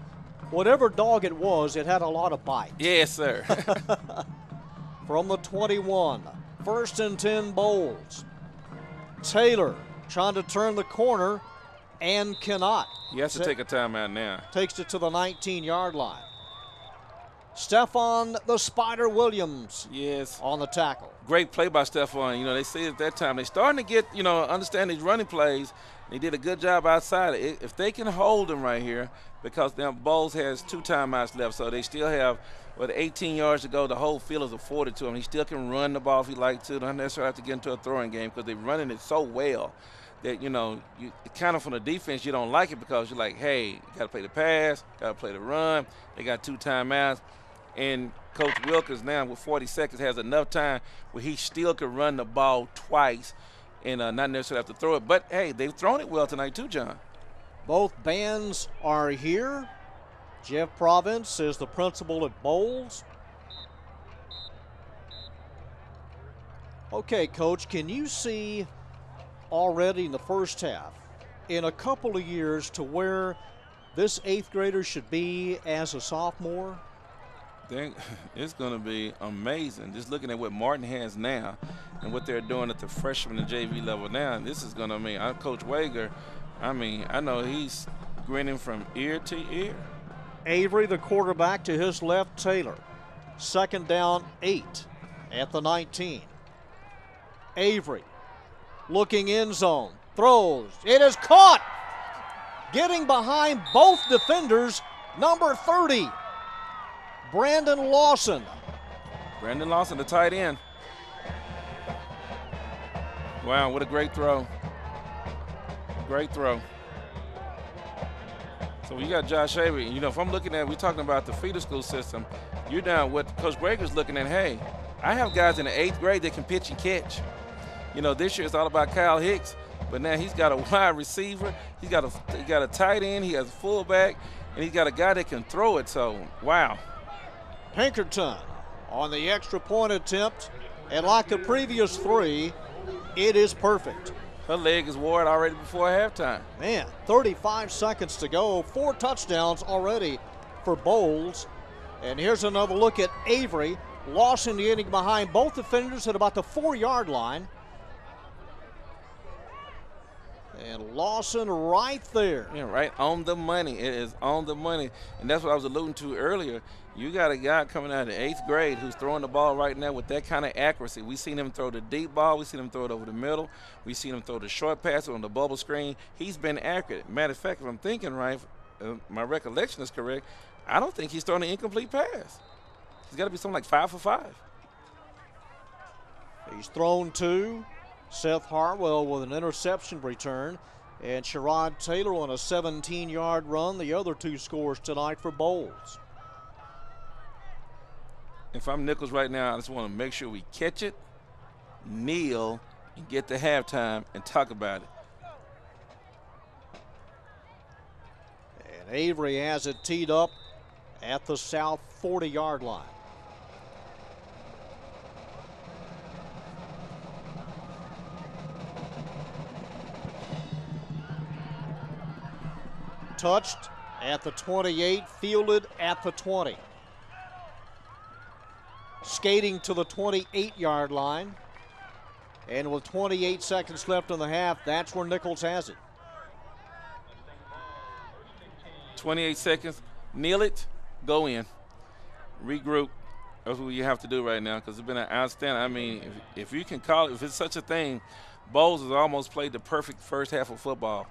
A: Whatever dog it was, it had a lot of bite.
B: Yes, sir.
A: From the 21, 1st and 10 Boles. Taylor trying to turn the corner and cannot.
B: He has to take a timeout now.
A: Takes it to the 19-yard line. Stephon the Spider Williams.
B: Yes.
A: On the tackle.
B: Great play by Stephon. They say at that time they're starting to get, understand these running plays. They did a good job outside. If they can hold them right here, because now Boles has 2 timeouts left, so they still have 18 yards to go. The whole field is afforded to him. He still can run the ball if he likes to. Don't necessarily have to get into a throwing game because they're running it so well that, you kind of from the defense, you don't like it because you're like, hey, you got to play the pass, got to play the run. They got 2 timeouts. And Coach Wilkins now with 40 seconds has enough time where he still can run the ball twice and not necessarily have to throw it. But, hey, they've thrown it well tonight too, John.
A: Both bands are here. Jeff Province is the principal at Boles. Okay, Coach, can you see already in the first half, in a couple of years, to where this 8th grader should be as a sophomore?
B: It's going to be amazing. Just looking at what Martin has now and what they're doing at the freshman and JV level now, this is going to mean, Coach Wager, I know he's grinning from ear to ear.
A: Avery, the quarterback, to his left, Taylor. 2nd down, 8 at the 19. Avery looking end zone, throws. It is caught. Getting behind both defenders, number 30, Brandon Lawson.
B: Brandon Lawson, the tight end. Wow, what a great throw. Great throw. So you got Josh Avery. If I'm looking at, we're talking about the feeder school system, you're down what Coach Breaker's looking at, hey, I have guys in the 8th grade that can pitch and catch. This year it's all about Kyle Hicks, but now he's got a wide receiver, he got a tight end, he has a fullback, and he's got a guy that can throw it, so wow.
A: Pinkerton on the extra point attempt, and like the previous 3, it is perfect.
B: Her leg is wore already before halftime.
A: Man, 35 seconds to go, 4 touchdowns already for Boles. And here's another look at Avery. Lawson getting behind both defenders at about the 4-yard line. And Lawson right there.
B: Yeah, right on the money. It is on the money. And that's what I was alluding to earlier. You got a guy coming out of the 8th grade who's throwing the ball right now with that kind of accuracy. We've seen him throw the deep ball. We've seen him throw it over the middle. We've seen him throw the short pass on the bubble screen. He's been accurate. Matter of fact, if I'm thinking right, my recollection is correct, I don't think he's thrown an incomplete pass. He's got to be something like 5 for 5.
A: He's thrown 2. Seth Harwell with an interception return. And Sherrod Taylor on a 17-yard run. The other 2 scores tonight for Boles.
B: If I'm Nichols right now, I just want to make sure we catch it, kneel, and get to halftime and talk about it.
A: And Avery has it teed up at the south 40-yard line. Touched at the 28, fielded at the 20. Skating to the 28-yard line. And with 28 seconds left in the half, that's where Nichols has it.
B: 28 seconds. Kneel it, go in. Regroup. That's what you have to do right now because it's been an outstanding. I mean, if you can call it, if it's such a thing, Boles has almost played the perfect first half of football.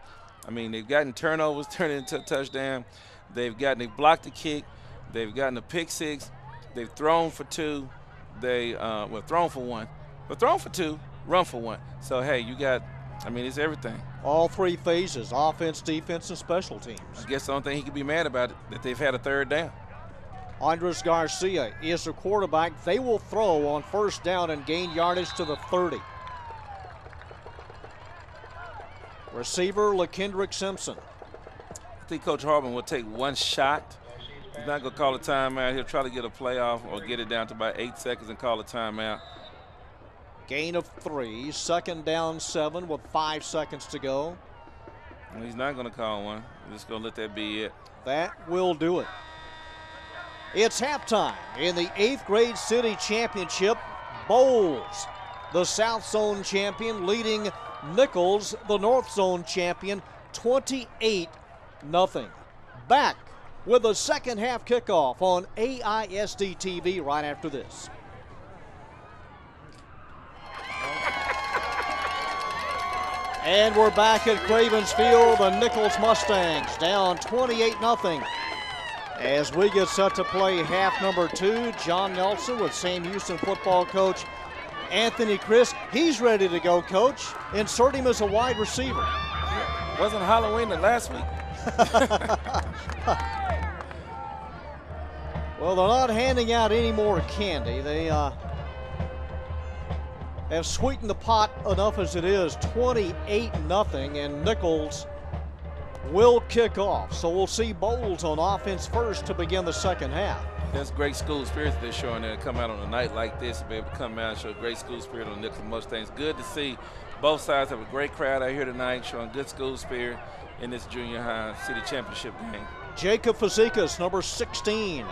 B: I mean, they've gotten turnovers turned into a touchdown. They've blocked the kick. They've gotten a pick six. They've thrown for two. Thrown for one. But thrown for two, run for one. So, hey, it's everything.
A: All three phases, offense, defense, and special teams.
B: I guess the only thing he could be mad about is that they've had a third down.
A: Andres Garcia is the quarterback. They will throw on first down and gain yardage to the 30. Receiver, LaKendrick Simpson.
B: I think Coach Hartman will take one shot. He's not going to call a timeout. He'll try to get a playoff or get it down to about 8 seconds and call a timeout.
A: Gain of 3, second down 7 with 5 seconds to go.
B: Well, he's not going to call one. He's just going to let that be it.
A: That will do it. It's halftime in the 8th grade city championship. Boles, the South Zone champion, leading Nichols, the North Zone champion, 28-0. Back with the second half kickoff on AISD-TV right after this. And we're back at Cravens Field. The Nichols Mustangs down 28-0. As we get set to play half number 2, John Nelson with Sam Houston football coach Anthony Chris. He's ready to go, Coach. Insert him as a wide receiver.
B: Wasn't Halloween the last week?
A: Well, they're not handing out any more candy. They have sweetened the pot enough as it is, 28-0, and Nichols will kick off. So we'll see Boles on offense first to begin the second half.
B: That's great school spirit they're showing there. Come out on a night like this and be able to come out and show great school spirit on the Nichols Mustangs. Good to see both sides have a great crowd out here tonight showing good school spirit in this junior high city championship game.
A: Jacob Fazekas, number 16.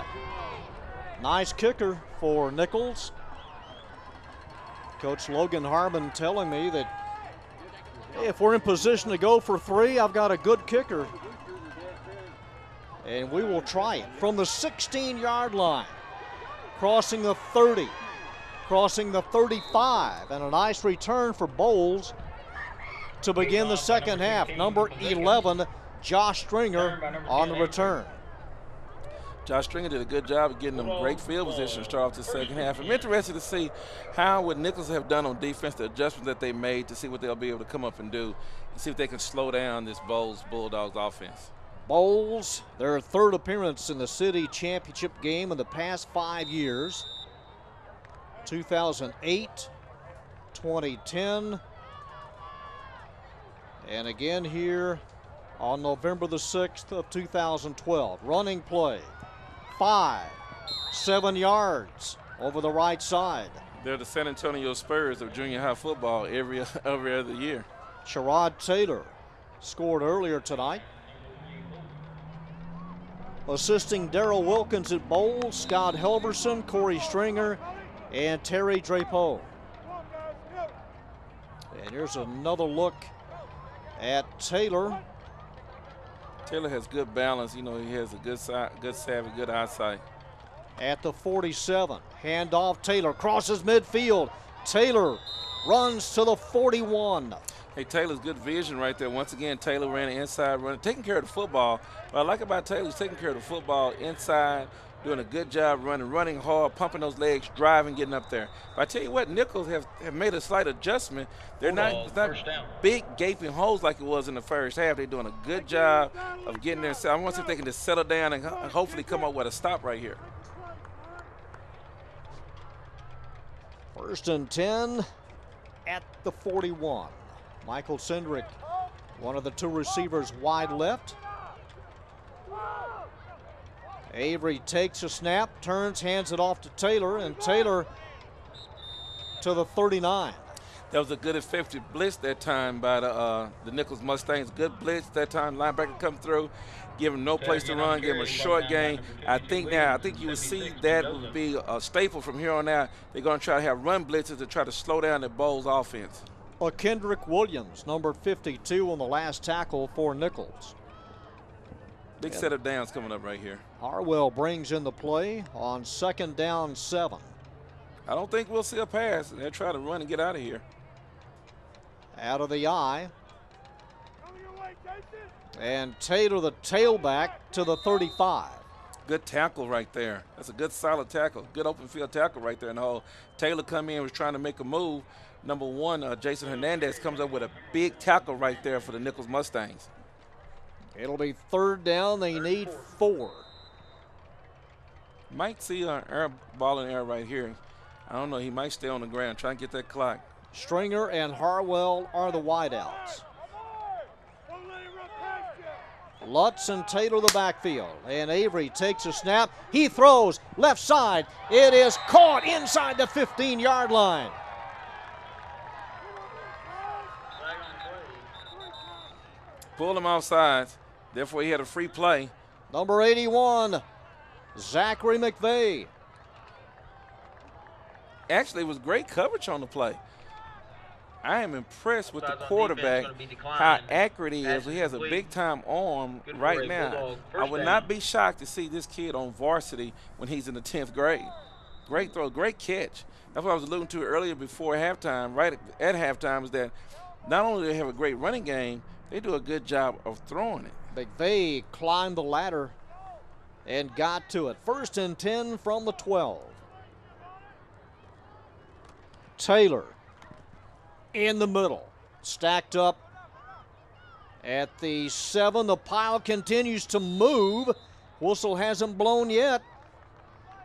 A: Nice kicker for Nichols. Coach Logan Harmon telling me that hey, if we're in position to go for 3, I've got a good kicker. And we will try it from the 16-yard line. Crossing the 30, crossing the 35, and a nice return for Boles to begin the second half. Number 11, Josh Stringer on the return.
B: Josh Stringer did a good job of getting them great field position to start off the second half. I'm interested to see how would Nichols have done on defense, the adjustments that they made to see what they'll be able to come up and do and see if they can slow down this Boles Bulldogs offense.
A: Boles, their third appearance in the city championship game in the past 5 years. 2008, 2010, and again here on November the 6th of 2012. Running play. 5, 7 yards over the right side.
B: They're the San Antonio Spurs of junior high football every other year.
A: Sherrod Taylor scored earlier tonight. Assisting Darrell Wilkins at Boles, Scott Helverson, Corey Stringer, and Terry Drapeau. And here's another look at Taylor.
B: Taylor has good balance. You know, he has a good savvy, good eyesight.
A: At the 47, handoff Taylor, crosses midfield. Taylor runs to the 41.
B: Hey, Taylor's good vision right there. Once again, Taylor ran the inside run, taking care of the football. What I like about Taylor is taking care of the football inside, doing a good job running hard, pumping those legs, driving, getting up there. But I tell you what, Nichols have made a slight adjustment. It's not big gaping holes like it was in the first half. They're doing a good job of getting there. I want to see if they can just settle down and hopefully come up with a stop right here.
A: 1st and 10 at the 41. Michael Cindric, one of the 2 receivers wide left. Avery takes a snap, turns, hands it off to Taylor, and Taylor to the 39.
B: That was a good effective blitz that time by the Nichols Mustangs. Good blitz that time. Linebacker come through, give him no place to run, give him a short game. I think you will see that will be a staple from here on out. They're going to try to have run blitzes to try to slow down the Boles offense.
A: Kendrick Williams, number 52, on the last tackle for Nichols.
B: Big set of downs coming up right here.
A: Harwell brings in the play on 2nd down 7.
B: I don't think we'll see a pass. They'll try to run and get out of here.
A: Out of the eye. And Taylor, the tailback, to the 35.
B: Good tackle right there. That's a good solid tackle. Good open field tackle right there in the hole. Taylor come in, was trying to make a move. Number 1, Jason Hernandez comes up with a big tackle right there for the Nichols Mustangs.
A: It'll be 3rd down. They need 4.
B: Might see an air ball in the air right here. I don't know. He might stay on the ground. Try and get that clock.
A: Stringer and Harwell are the wideouts. Lutz and Taylor the backfield. And Avery takes a snap. He throws left side. It is caught inside the 15-yard line.
B: Pulled him offside. Therefore, he had a free play.
A: Number 81, Zachary McVeigh.
B: Actually, it was great coverage on the play. I am impressed with the quarterback, how accurate he is. He has a big-time arm right now. I would not be shocked to see this kid on varsity when he's in the 10th grade. Great throw, great catch. That's what I was alluding to earlier before halftime, right at halftime, is that not only do they have a great running game, they do a good job of throwing it.
A: McVeigh climbed the ladder and got to it. 1st and 10 from the 12. Taylor in the middle, stacked up at the 7. The pile continues to move. Whistle hasn't blown yet.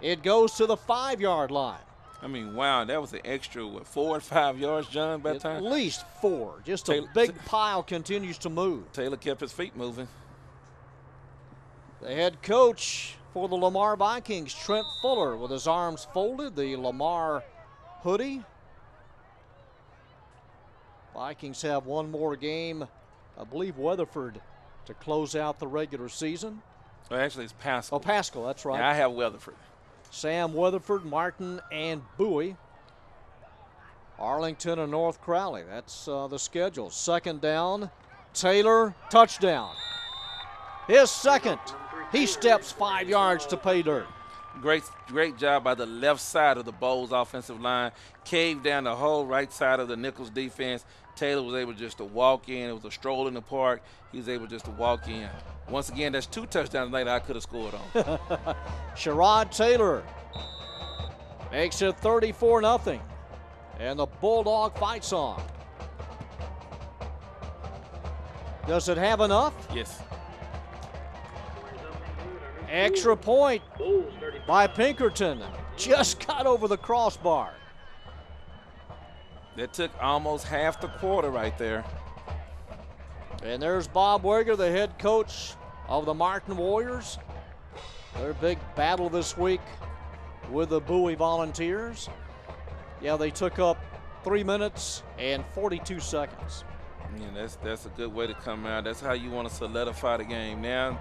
A: It goes to the 5-yard line.
B: I mean, wow, that was an extra, 4 or 5 yards, John, by that time?
A: At least 4. Just a big pile continues to move.
B: Taylor kept his feet moving.
A: The head coach for the Lamar Vikings, Trent Fuller, with his arms folded, the Lamar hoodie. Vikings have one more game, I believe Weatherford, to close out the regular season.
B: Well, actually, it's Pascal.
A: Oh, Pascal, that's right.
B: Yeah, I have Weatherford.
A: Sam Weatherford, Martin, and Bowie. Arlington and North Crowley. That's the schedule. 2nd down. Taylor, touchdown. His 2nd. He steps 5 yards to pay dirt.
B: Great job by the left side of the Boles offensive line. Caved down the whole right side of the Nichols defense. Taylor was able just to walk in. It was a stroll in the park. He was able just to walk in. Once again, that's 2 touchdowns later I could have scored on.
A: Sherrod Taylor makes it 34-0. And the Bulldog fights on. Does it have enough?
B: Yes.
A: Extra point by Pinkerton. Just got over the crossbar.
B: That took almost half the quarter right there.
A: And there's Bob Weger, the head coach of the Martin Warriors. Their big battle this week with the Bowie Volunteers. Yeah, they took up 3 minutes and 42 seconds.
B: Yeah, that's a good way to come out. That's how you want to solidify the game. Now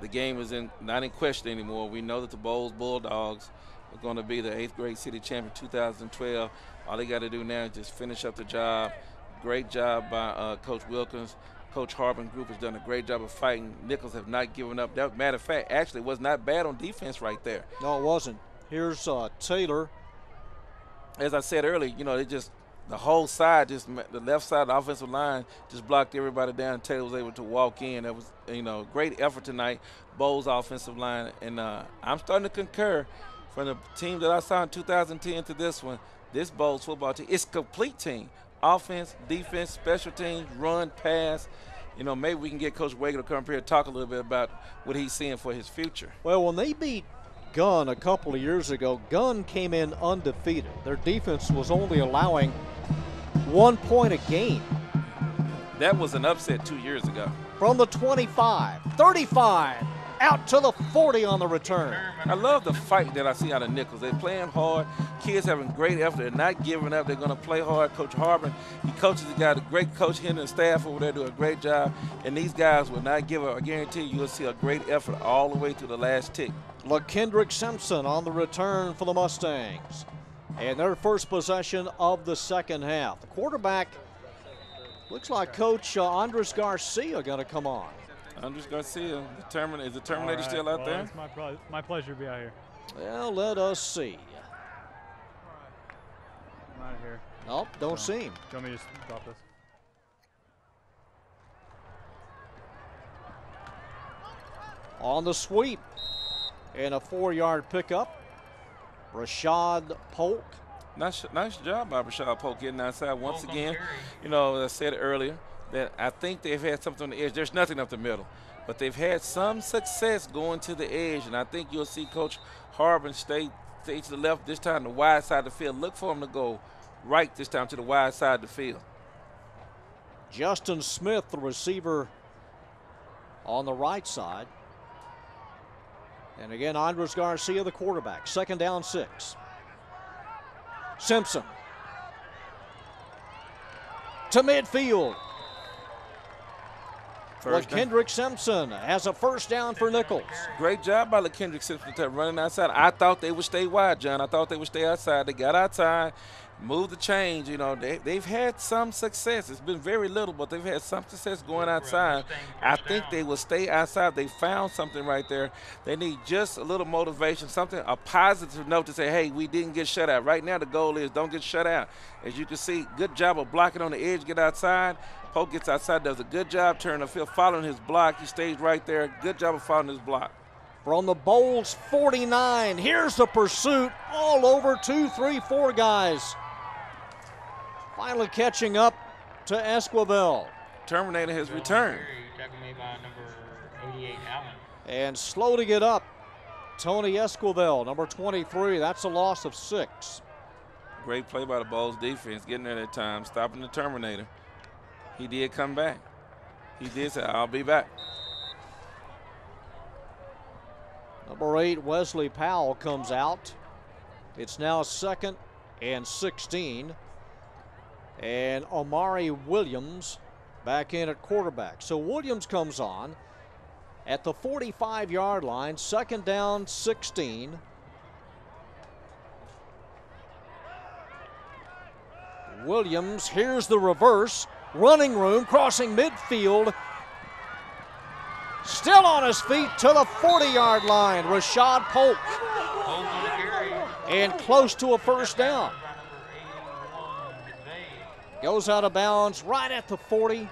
B: the game is not in question anymore. We know that the Boles Bulldogs are going to be the 8th grade city champion 2012. All they got to do now is just finish up the job. Great job by Coach Wilkins. Coach Harbin group has done a great job of fighting. Nichols have not given up. That, matter of fact, actually was not bad on defense right there.
A: No, it wasn't. Here's Taylor.
B: As I said earlier, you know, the whole side, the left side of the offensive line just blocked everybody down. Taylor was able to walk in. That was, great effort tonight, Boles offensive line. And I'm starting to concur from the team that I saw in 2010 to this one. This Boles football team, it's a complete team. Offense, defense, special teams, run, pass. Maybe we can get Coach Weger to come up here and talk a little bit about what he's seeing for his future.
A: Well, when they beat Gunn a couple of years ago, Gunn came in undefeated. Their defense was only allowing 1 point a game.
B: That was an upset 2 years ago.
A: From the 25, 35, out to the 40 on the return.
B: I love the fight that I see out of Nichols. They're playing hard. Kids having great effort. They're not giving up. They're going to play hard. Coach Harbin, he coaches the guy, the great coach, him and the staff over there do a great job. And these guys will not give up. I guarantee you'll see a great effort all the way to the last tick.
A: LaKendrick Simpson on the return for the Mustangs. And their first possession of the second half. The quarterback looks like Coach Andres Garcia going to come on.
B: Andres Garcia, is the Terminator still out there?
F: It's my pleasure to be out here.
A: Well, let us see.
F: I'm out here.
A: Nope, don't see him.
F: Do you want me to just drop this?
A: On the sweep and a 4-yard pickup. Rashad Polk.
B: Nice job by Rashad Polk getting outside once again. You know, as I said earlier, that I think they've had something on the edge. There's nothing up the middle, but they've had some success going to the edge, and I think you'll see Coach Harbin stay to the left this time, the wide side of the field. Look for him to go right this time to the wide side of the field.
A: Justin Smith, the receiver, on the right side. And again, Andres Garcia, the quarterback. 2nd down, 6. Simpson to midfield. LaKendrick Simpson has a 1st down for Nichols.
B: Great job by LaKendrick Simpson running outside. I thought they would stay wide, John. I thought they would stay outside. They got outside, moved the change. You know, they've had some success. It's been very little, but they've had some success going outside. I think they will stay outside. They found something right there. They need just a little motivation, a positive note to say, hey, we didn't get shut out. Right now the goal is don't get shut out. As you can see, good job of blocking on the edge, get outside. Polk gets outside, does a good job turning the field, following his block. He stays right there. Good job of following his block.
A: From the Boles 49, here's the pursuit all over 2, 3, 4 guys. Finally catching up to Esquivel.
B: Terminator has returned.
C: Tackled me by number 88, Allen.
A: And slow to get up, Tony Esquivel, number 23. That's a loss of 6.
B: Great play by the Boles defense, getting there that time, stopping the Terminator. He did come back. He did say, I'll be back.
A: Number 8, Wesley Powell comes out. It's now 2nd and 16. And Omari Williams back in at quarterback. So Williams comes on at the 45-yard line, 2nd down, 16. Williams, here's the reverse. Running room, crossing midfield. Still on his feet to the 40-yard line, Rashad Polk. And close to a 1st down. Goes out of bounds right at the 40.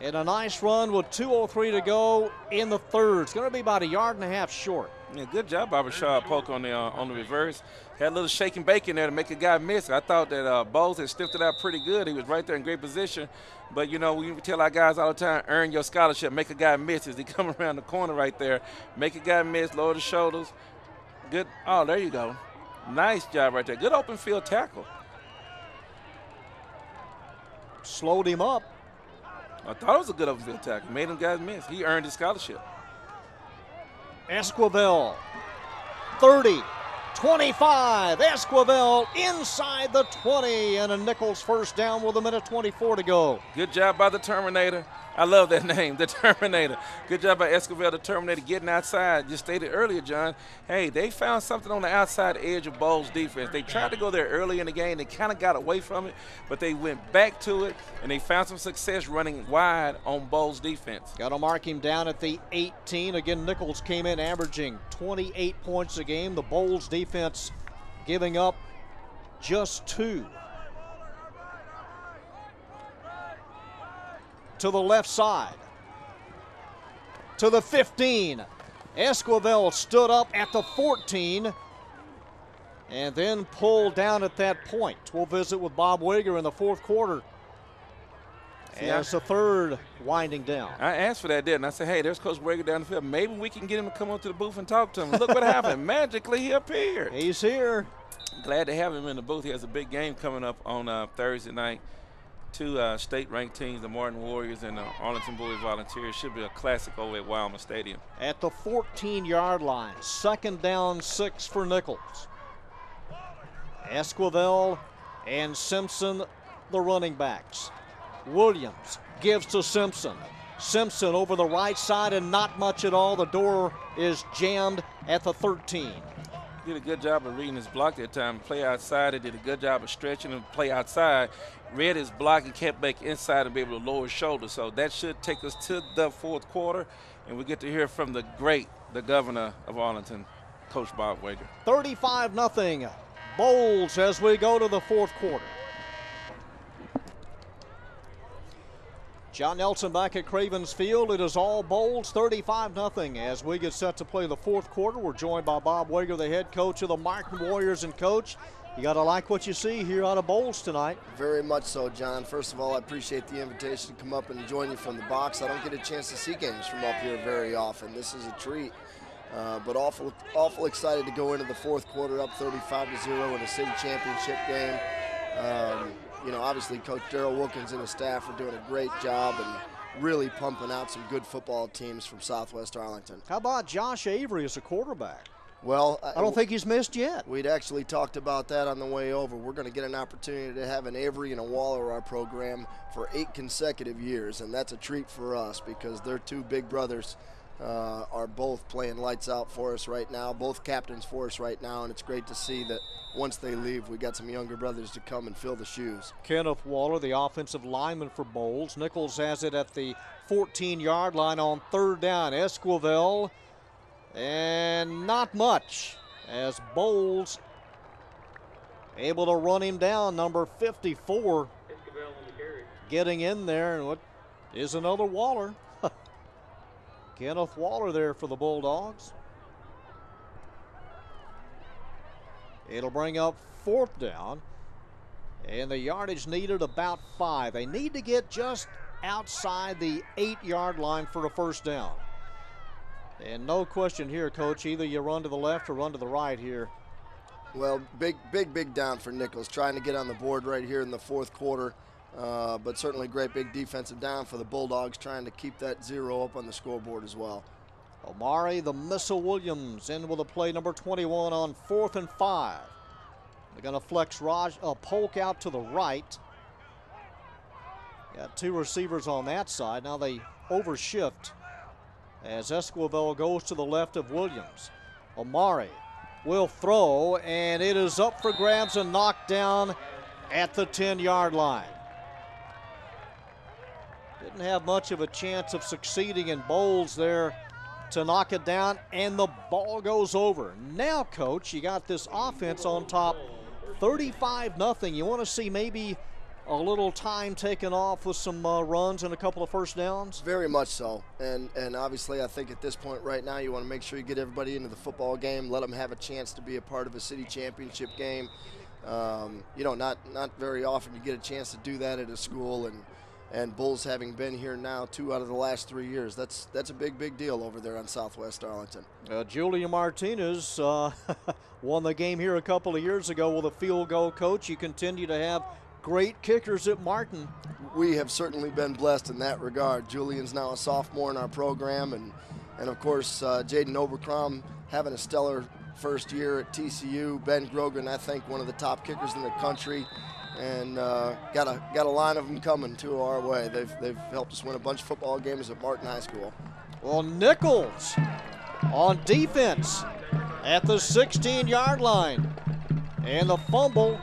A: And a nice run with 2:03 to go in the 3rd. It's going to be about 1.5 yards short.
B: Yeah, good job by Rashad Polk on the reverse. Had a little shake and bake in there to make a guy miss. I thought that Boles had stiffed it out pretty good. He was right there in great position. But, you know, we tell our guys all the time, earn your scholarship, make a guy miss as he come around the corner right there. Make a guy miss, lower the shoulders. Good. Oh, there you go. Nice job right there. Good open field tackle.
A: Slowed him up.
B: I thought it was a good open field tackle. Made him guys miss. He earned his scholarship.
A: Esquivel, 30, 25. Esquivel inside the 20, and a Nichols 1st down with 1:24 to go.
B: Good job by the Terminator. I love that name, the Terminator. Good job by Esquivel, the Terminator, getting outside. Just stated earlier, John, hey, they found something on the outside edge of Boles defense. They tried to go there early in the game. They kind of got away from it, but they went back to it, and they found some success running wide on Boles defense.
A: Got to mark him down at the 18. Again, Nichols came in averaging 28 points a game. The Boles defense giving up just 2. To the left side, to the 15. Esquivel stood up at the 14 and then pulled down at that point. We'll visit with Bob Wager in the 4th quarter as the 3rd winding down.
B: I asked for that, didn't I? I said, hey, there's Coach Wager down the field. Maybe we can get him to come onto the booth and talk to him. Look what happened. Magically, he appeared.
A: He's here.
B: Glad to have him in the booth. He has a big game coming up on Thursday night. 2 state-ranked teams, the Martin Warriors and the Arlington Boys Volunteers. Should be a classic over at Wildman Stadium.
A: At the 14-yard line, 2nd down, 6 for Nichols. Esquivel and Simpson, the running backs. Williams gives to Simpson. Simpson over the right side and not much at all. The door is jammed at the 13.
B: Did a good job of reading his block that time. Play outside, he did a good job of stretching and play outside. Read his block and kept back inside and be able to lower his shoulder. So that should take us to the fourth quarter, and we get to hear from the governor of Arlington, Coach Bob Wager.
A: 35-0 Boles as we go to the fourth quarter. John Nelson back at Cravens Field. It is all Boles, 35-0 as we get set to play the fourth quarter. We're joined by Bob Wager, the head coach of the Martin Warriors. And Coach, you got to like what you see here out of Boles tonight.
G: Very much so, John. First of all, I appreciate the invitation to come up and join you from the box. I don't get a chance to see games from up here very often. This is a treat. But awful excited to go into the fourth quarter up 35-0 in a city championship game. You know, obviously Coach Darrell Wilkins and his staff are doing a great job and really pumping out some good football teams from Southwest Arlington.
A: How about Josh Avery as a quarterback?
G: Well,
A: I don't think he's missed yet.
G: We'd actually talked about that on the way over. We're going to get an opportunity to have an Avery and a Waller our program for 8 consecutive years, and that's a treat for us because their two big brothers are both playing lights out for us right now, both captains for us right now, and it's great to see that once they leave, we got some younger brothers to come and fill the shoes.
A: Kenneth Waller, the offensive lineman for Boles. Nichols has it at the 14-yard line on third down. Esquivel, and not much as Boles able to run him down. Number 54 getting in there, and what is another Waller. Kenneth Waller there for the Bulldogs. It'll bring up fourth down, and the yardage needed about 5. They need to get just outside the 8-yard line for a first down. And no question here, Coach, either you run to the left or run to the right here.
G: Well, big down for Nichols, trying to get on the board right here in the fourth quarter. But certainly great big defensive down for the Bulldogs, trying to keep that 0 up on the scoreboard as well.
A: Omari, the missile Williams, in with a play number 21 on 4th and 5. They're going to flex Polk out to the right. Got 2 receivers on that side. Now they overshift as Esquivel goes to the left of Williams. Omari will throw, and it is up for grabs and knocked down at the 10-yard line. Didn't have much of a chance of succeeding in Boles there to knock it down, and the ball goes over. Now, Coach, you got this offense on top, 35-0. You want to see maybe a little time taken off with some runs and a couple of first downs? Very much so. And obviously I think at this point right now you want to make sure you get everybody into the football game, let them have a chance to be a part of a city championship game. You know, not very often you get a chance to do that at a school, and Bulls having been here now 2 out of the last 3 years, that's a big deal over there on Southwest Arlington. Julian Martinez won the game here a couple of years ago with a field goal. Coach, you continue to have great kickers at Martin.
G: We have certainly been blessed in that regard. Julian's now a sophomore in our program, and of course Jaden Obercrom having a stellar first year at TCU. Ben Grogan, I think, one of the top kickers in the country, and got a line of them coming to our way. They've helped us win a bunch of football games at Martin High School.
A: Well, Nichols on defense at the 16-yard line, and the fumble,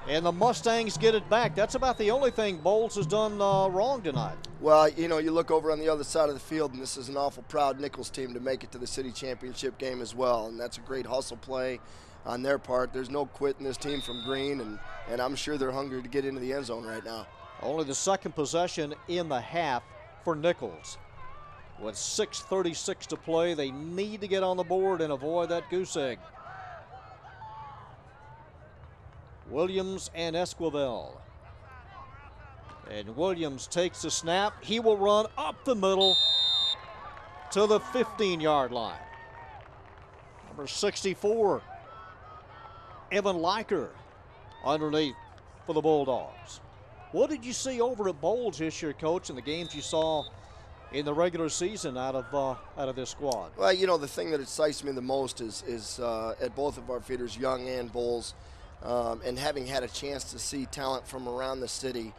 A: and the Mustangs get it back. That's about the only thing Boles has done wrong tonight.
G: Well, you know, you look over on the other side of the field, and this is an awful proud Nichols team to make it to the city championship game as well, and that's a great hustle play on their part. There's no quit in this team from Green, and I'm sure they're hungry to get into the end zone right now.
A: Only the second possession in the half for Nichols. With 6:36 to play, they need to get on the board and avoid that goose egg. Williams and Esquivel. And Williams takes the snap. He will run up the middle to the 15-yard line. Number 64, Evan Leiker, underneath for the Bulldogs. What did you see over at Boles this year, Coach, in the games you saw in the regular season out of this squad?
G: Well, you know, the thing that excites me the most is at both of our feeders, Young and Boles, and having had a chance to see talent from around the city,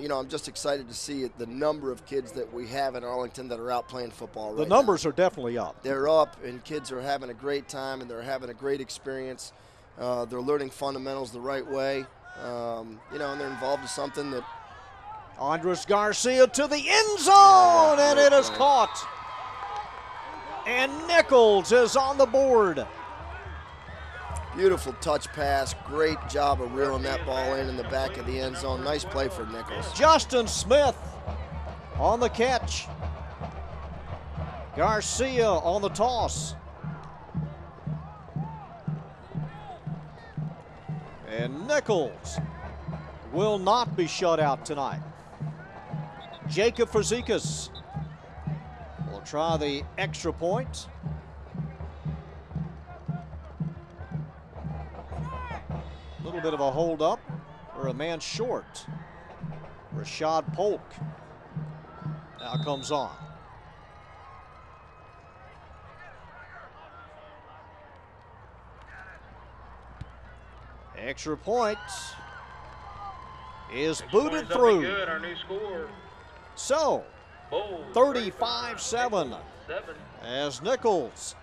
G: you know, I'm just excited to see the number of kids that we have in Arlington that are out playing football right now.
A: The numbers are definitely up.
G: They're up, and kids are having a great time, and they're having a great experience. They're learning fundamentals the right way, you know, and they're involved in something that.
A: Andres Garcia to the end zone, and it is caught. And Nichols is on the board.
G: Beautiful touch pass. Great job of reeling that ball in the back of the end zone. Nice play for Nichols.
A: Justin Smith on the catch. Garcia on the toss. And Nichols will not be shut out tonight. Jacob Fazekas will try the extra point. A little bit of a hold up, or a man short. Rashad Polk now comes on. Extra point is booted through.
C: Good, our new score.
A: So, 35-7 as Nichols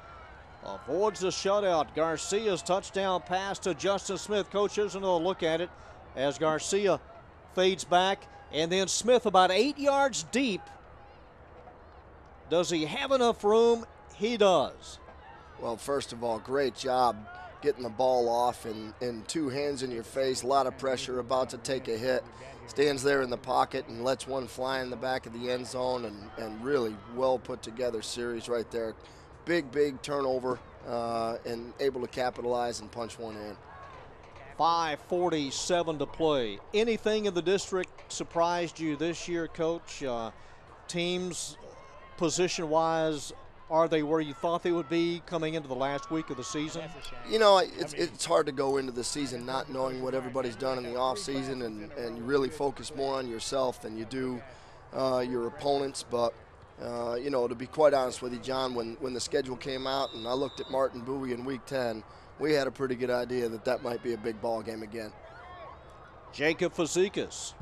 A: avoids the shutout. Garcia's touchdown pass to Justin Smith. Coach, here's another look at it as Garcia fades back, and then Smith about 8 yards deep. Does he have enough room? He does.
G: Well, first of all, great job getting the ball off and two hands in your face, a lot of pressure, about to take a hit. Stands there in the pocket and lets one fly in the back of the end zone, and really well put together series right there. Big turnover and able to capitalize and punch one in.
A: 5:47 to play. Anything in the district surprised you this year, Coach? Teams, position-wise, are they where you thought they would be coming into the last week of the season?
G: You know, it's hard to go into the season not knowing what everybody's done in the offseason, and you really focus more on yourself than you do your opponents. But, you know, to be quite honest with you, John, when the schedule came out and I looked at Martin Bowie in Week 10, we had a pretty good idea that might be a big ball game again.
A: Jacob Fazekas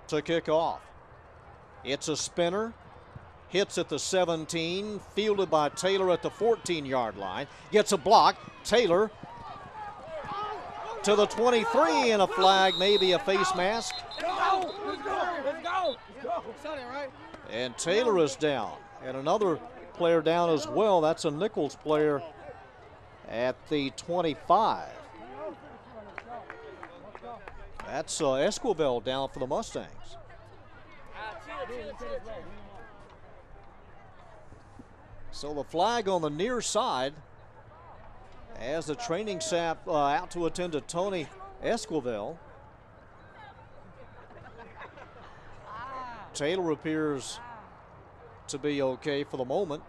A: to kick off. It's a spinner. Hits at the 17, fielded by Taylor at the 14-yard line. Gets a block. Taylor to the 23, and a flag, maybe a face mask.
H: Let's go.
A: And Taylor is down. And another player down as well. That's a Nichols player at the 25. That's Esquivel down for the Mustangs. So the flag on the near side as the training staff out to attend to Tony Esquivel. Taylor appears to be okay for the moment.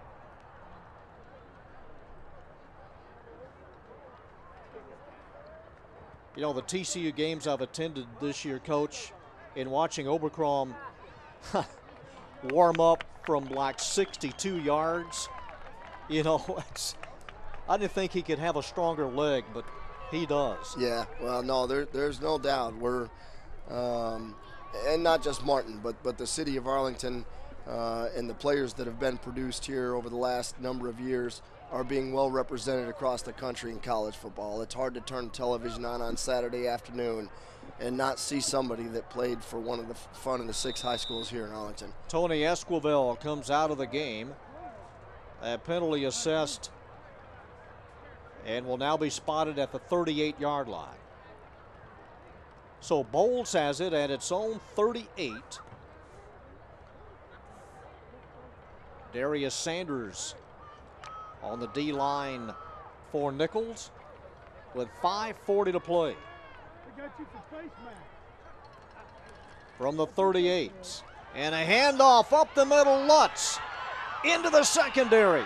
A: You know, the TCU games I've attended this year, Coach, in watching Obercrom warm up from like 62 yards, you know, I didn't think he could have a stronger leg, but he does.
G: Yeah, well, no, there's no doubt. We're, and not just Martin, but the city of Arlington and the players that have been produced here over the last number of years are being well represented across the country in college football. It's hard to turn television on Saturday afternoon and not see somebody that played for one of the fun of the 6 high schools here in Arlington.
A: Tony Esquivel comes out of the game. A penalty assessed and will now be spotted at the 38-yard line. So Boles has it at its own 38. Darius Sanders on the D-line for Nichols with 5:40 to play. From the 38, and a handoff up the middle. Lutz into the secondary.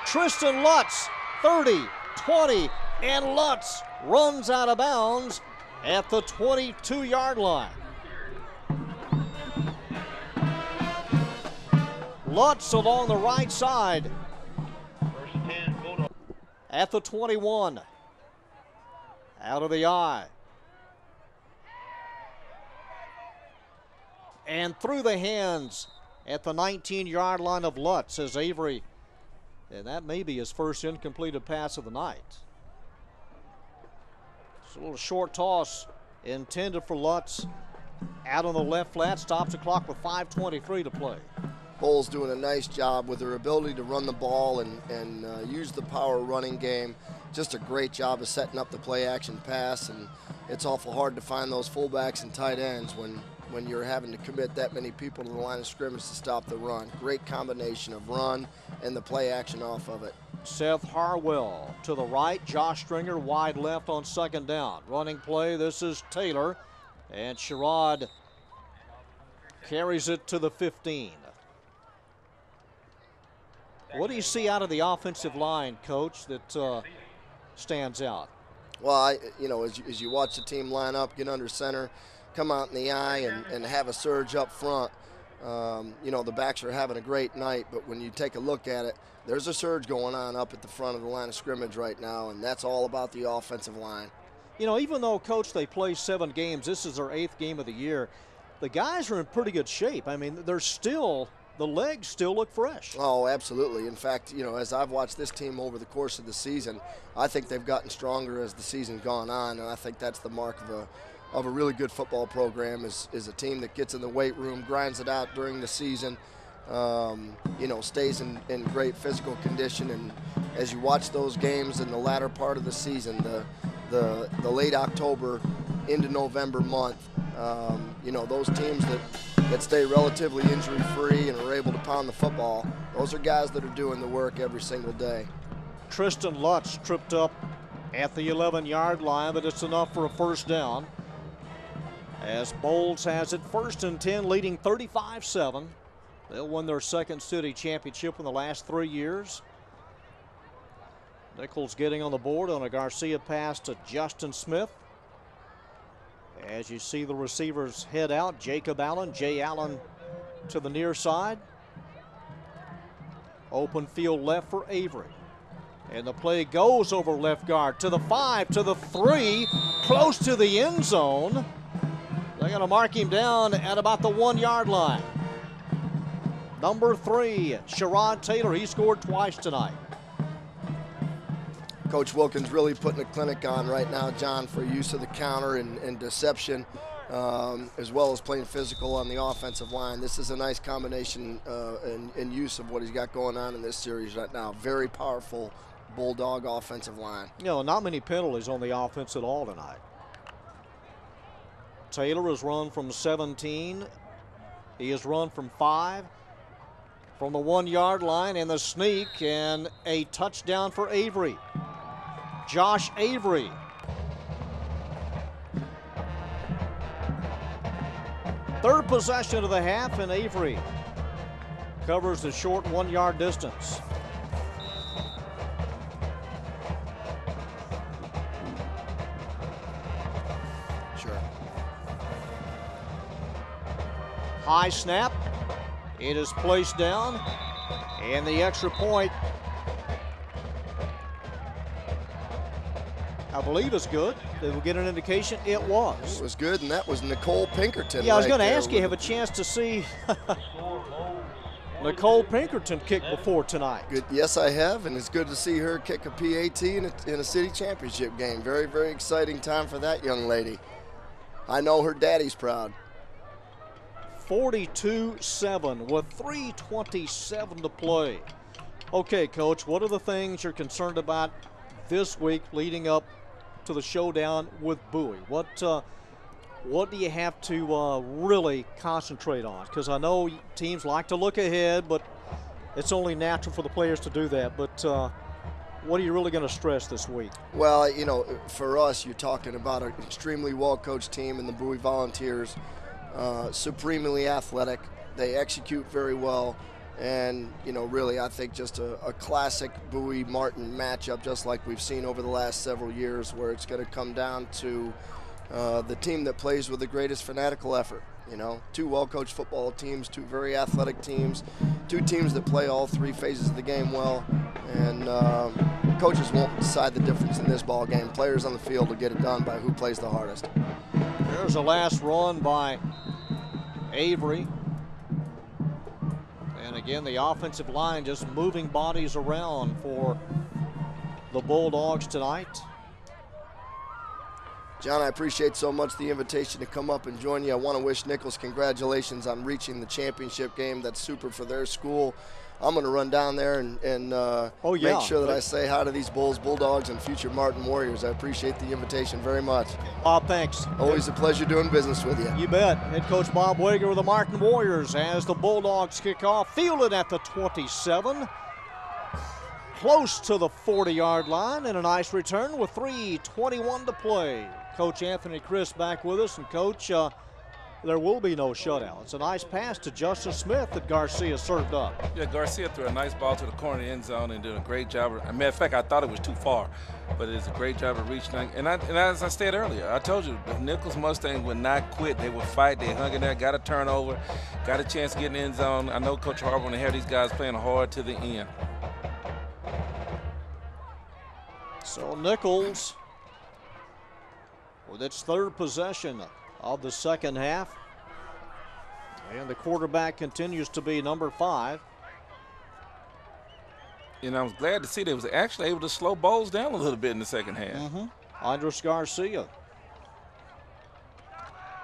A: Tristan Lutz, 30, 20, and Lutz runs out of bounds at the 22-yard line. Lutz along the right side at the 21. Out of the eye. and through the hands at the 19-yard line of Lutz as Avery, and that may be his first incompleted pass of the night. It's a little short toss intended for Lutz. Out on the left flat, stops the clock with 5:23 to play.
G: Boles doing a nice job with their ability to run the ball and use the power running game. Just a great job of setting up the play action pass, and it's awful hard to find those fullbacks and tight ends when you're having to commit that many people to the line of scrimmage to stop the run. Great combination of run and the play action off of it.
A: Seth Harwell to the right, Josh Stringer wide left on second down. Running play, this is Taylor, and Sherrod carries it to the 15. What do you see out of the offensive line, Coach, that stands out?
G: Well, as you watch the team line up, get under center, come out in the eye, and have a surge up front, the backs are having a great night, but when you take a look at it, there's a surge going on up at the front of the line of scrimmage right now, and that's all about the offensive line.
A: Even though, Coach, they play 7 games, this is their 8th game of the year, the guys are in pretty good shape. I mean, the legs still look fresh.
G: Oh, absolutely. In fact, as I've watched this team over the course of the season, I think they've gotten stronger as the season's gone on, and I think that's the mark of a really good football program is a team that gets in the weight room, grinds it out during the season, stays in great physical condition. And as you watch those games in the latter part of the season, the late October into November month, those teams that stay relatively injury-free and are able to pound the football, those are guys that are doing the work every single day.
A: Tristan Lutz tripped up at the 11-yard line, but it's enough for a first down. As Boles has it 1st and 10, leading 35-7. They'll win their 2nd city championship in the last 3 years. Nichols getting on the board on a Garcia pass to Justin Smith. As you see the receivers head out, Jacob Allen, Jay Allen to the near side. Open field left for Avery. And the play goes over left guard to the 5, to the 3, close to the end zone. They're going to mark him down at about the 1-yard line. Number 3, Sherrod Taylor. He scored twice tonight.
G: Coach Wilkins really putting a clinic on right now, John, for use of the counter and deception, as well as playing physical on the offensive line. This is a nice combination and use of what he's got going on in this series right now. Very powerful Bulldog offensive line.
A: Not many penalties on the offense at all tonight. Taylor has run from 17. He has run from 5. From the 1-yard line, and the sneak, and a touchdown for Avery. Josh Avery. Third possession of the half, and Avery covers the short 1-yard distance.
G: Sure.
A: High snap. It is placed down, and the extra point, I believe, is good. Did we get an indication? It was.
G: It was good, and that was Nicole Pinkerton.
A: Yeah, I was going to ask you, have a chance to see Nicole Pinkerton kick before tonight?
G: Good. Yes, I have, and it's good to see her kick a PAT in a city championship game. Very, very exciting time for that young lady. I know her daddy's proud.
A: 42-7 with 3:27 to play. Okay, Coach, what are the things you're concerned about this week leading up to the showdown with Bowie? What do you have to really concentrate on? Because I know teams like to look ahead, but it's only natural for the players to do that. But what are you really going to stress this week?
G: Well, for us, you're talking about an extremely well-coached team in the Bowie Volunteers. Supremely athletic. They execute very well, and really I think just a classic Bowie-Martin matchup, just like we've seen over the last several years, where it's going to come down to the team that plays with the greatest fanatical effort. 2 well-coached football teams, 2 very athletic teams, 2 teams that play all 3 phases of the game well, and coaches won't decide the difference in this ball game. Players on the field will get it done by who plays the hardest.
A: There's a last run by Avery. And again, the offensive line just moving bodies around for the Bulldogs tonight.
G: John, I appreciate so much the invitation to come up and join you. I want to wish Nichols congratulations on reaching the championship game. That's super for their school. I'm going to run down there and make sure that I say hi to these Bulldogs and future Martin Warriors. I appreciate the invitation very much.
A: Bob, thanks.
G: Always a pleasure doing business with you.
A: You bet. Head coach Bob Wager with the Martin Warriors as the Bulldogs kick off. Fielded at the 27. Close to the 40-yard line, and a nice return with 3:21 to play. Coach Anthony Chris back with us, and Coach, there will be no shutout. It's a nice pass to Justin Smith that Garcia served up.
B: Yeah, Garcia threw a nice ball to the corner of the end zone and did a great job. As a matter of fact, I thought it was too far, but it's a great job of reaching. And as I said earlier, I told you, the Nichols Mustangs would not quit. They would fight. They hung in there, got a turnover, got a chance to get in the end zone. I know Coach Harper want to have these guys playing hard to the end.
A: So Nichols, with its third possession of the second half. And the quarterback continues to be number 5.
B: And I was glad to see they was actually able to slow Boles down a little bit in the second half.
A: Andres Garcia.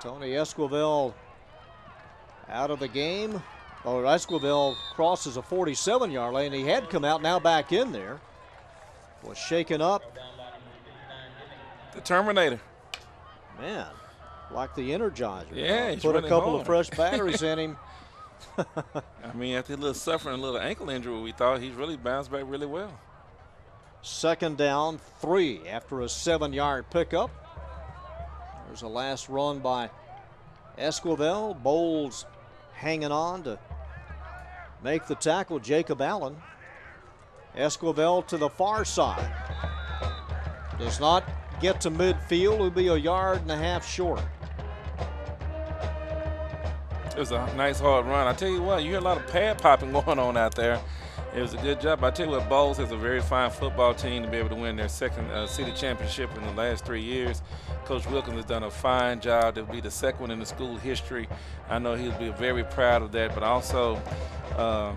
A: Tony Esquivel out of the game. Oh, Esquivel crosses a 47-yard lane. He had come out, now back in there. Was shaken up.
B: The Terminator.
A: Man, like the Energizer.
B: Yeah, he's
A: put a couple
B: hard.
A: of fresh batteries in him.
B: I mean, after a little suffering, a little ankle injury, we thought he's really bounced back really well.
A: Second down, 3 after a 7-yard pickup. There's a last run by Esquivel. Boles hanging on to make the tackle. Jacob Allen. Esquivel to the far side. Does not get to midfield. Will be a 1.5 yards short.
B: It was a nice hard run. I tell you what, you hear a lot of pad popping going on out there. It was a good job. I tell you what, Boles has a very fine football team to be able to win their second city championship in the last 3 years. Coach Wilkins has done a fine job. They'll be the second one in the school history. I know he'll be very proud of that, but also a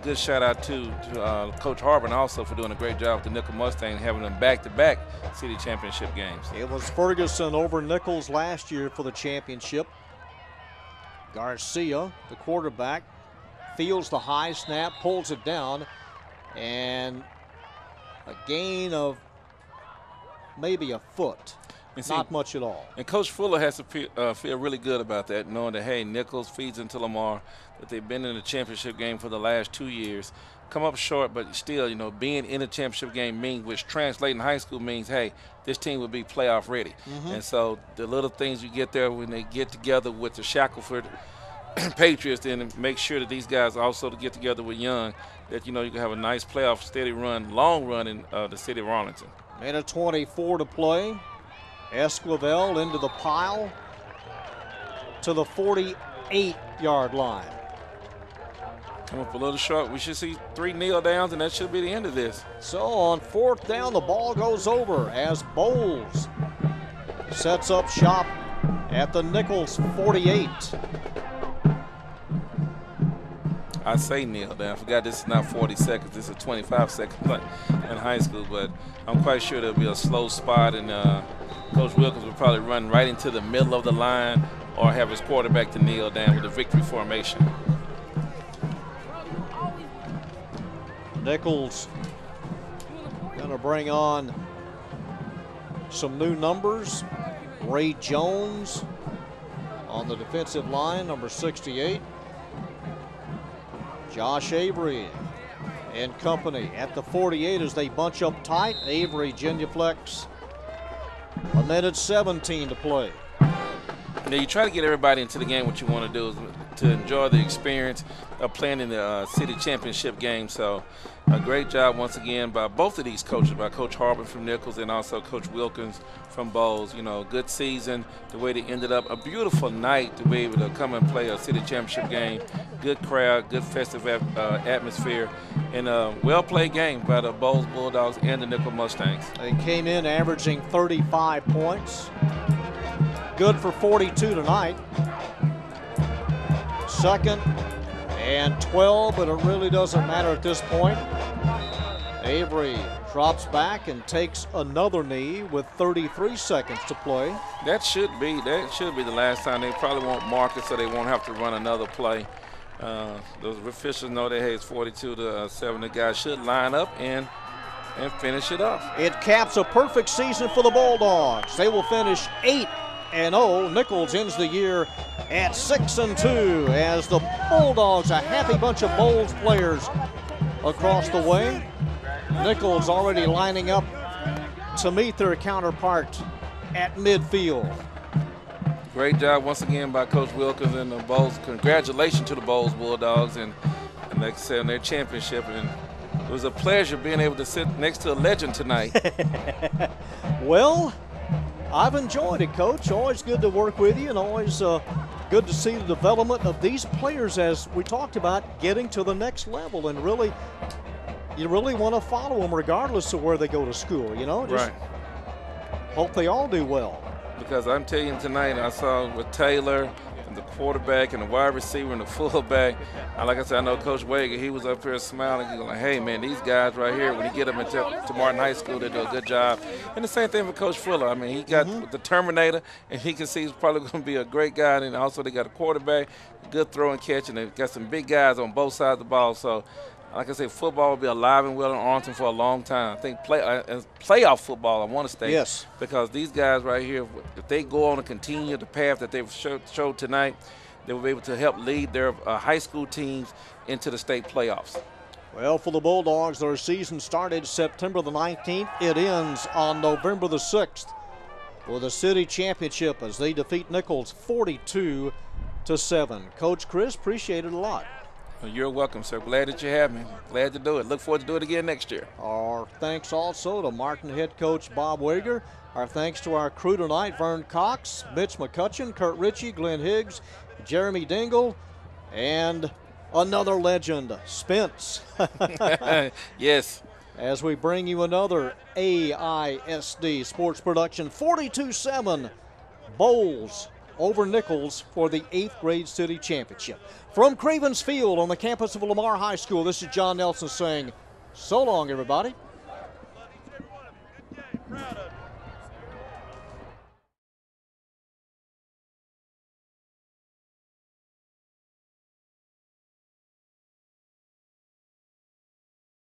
B: good shout out to Coach Harbin also for doing a great job with the Nichols Mustangs, having them back-to-back city championship games.
A: It was Ferguson over Nichols last year for the championship. Garcia, the quarterback, feels the high snap, pulls it down, and a gain of maybe a foot. Not much at all.
B: And Coach Fuller has to feel really good about that, knowing that, hey, Nichols feeds into Lamar, that they've been in the championship game for the last 2 years. Come up short, but still, you know, being in a championship game means, which translating high school means, hey, this team will be playoff ready. And so the little things you get there when they get together with the Shackelford Patriots, then make sure that these guys also to get together with Young, that, you know, you can have a nice playoff, steady run, long run in the city of Arlington.
A: Minute 24 to play. Esquivel into the pile to the 48-yard line.
B: Come up a little short. We should see 3 kneel downs, and that should be the end of this.
A: So on 4th down, the ball goes over as Boles sets up shop at the Nichols 48.
B: I say kneel down. I forgot this is not 40 seconds. This is 25 seconds like in high school, but I'm quite sure there'll be a slow spot, and Coach Wilkins will probably run right into the middle of the line or have his quarterback to kneel down with a victory formation.
A: Nichols going to bring on some new numbers. Ray Jones on the defensive line, number 68. Josh Avery and company at the 48 as they bunch up tight. Avery genuflects. A minute 17 to play.
B: Now you try to get everybody into the game. What you want to do is to enjoy the experience of playing in the city championship game. So a great job once again by both of these coaches, by Coach Harbin from Nichols and also Coach Wilkins from Boles. You know, good season, the way they ended up. A beautiful night to be able to come and play a city championship game. Good crowd, good festive atmosphere, and a well-played game by the Boles Bulldogs and the Nichols Mustangs.
A: They came in averaging 35 points. Good for 42 tonight. 2nd and 12, but it really doesn't matter at this point. Avery drops back and takes another knee with 33 seconds to play.
B: That should be the last time. They probably won't mark it so they won't have to run another play. Those officials know that, hey, it's 42-7. The guys should line up and finish it off.
A: It caps a perfect season for the Bulldogs. They will finish 8-0. Nichols ends the year at 6-2 as the Bulldogs, a happy bunch of Boles players across the way. Nichols already lining up to meet their counterpart at midfield.
B: Great job once again by Coach Wilkins and the Boles. Congratulations to the Boles Bulldogs and like I said, on their championship. And it was a pleasure being able to sit next to a legend tonight.
A: Well, I've enjoyed it, Coach. Always good to work with you and always good to see the development of these players, as we talked about, getting to the next level. And really, you really want to follow them regardless of where they go to school, you know? Just hope they all do well.
B: Because I'm telling you tonight, I saw with Taylor and the quarterback and the wide receiver and the fullback. Like I said, I know Coach Wager, he was up here smiling. He's like, hey, man, these guys right here, when you get them to Martin High School, they do a good job. And the same thing with Coach Fuller. I mean, he got the Terminator, and he can see he's probably going to be a great guy. And also they got a quarterback, good throw and catch, and they've got some big guys on both sides of the ball. So, like I said, football will be alive and well in Arlington for a long time. I think playoff football, I want to stay.
A: Yes.
B: Because these guys right here, if they go on and continue the path that they've showed tonight, they will be able to help lead their high school teams into the state playoffs.
A: Well, for the Bulldogs, their season started September the 19th. It ends on November the 6th with a city championship as they defeat Nichols 42-7. Coach Chris, appreciate it a lot.
B: You're welcome, sir. Glad that you have me. Glad to do it. Look forward to do it again next year.
A: Our thanks also to Martin head coach Bob Wager. Our thanks to our crew tonight, Vern Cox, Mitch McCutcheon, Kurt Ritchie, Glenn Higgs, Jeremy Dingle, and another legend, Spence.
B: Yes.
A: As we bring you another AISD sports production, 42-7 Boles over Nichols for the 8th grade city championship. From Cravens Field on the campus of Lamar High School, this is John Nelson saying, so long, everybody.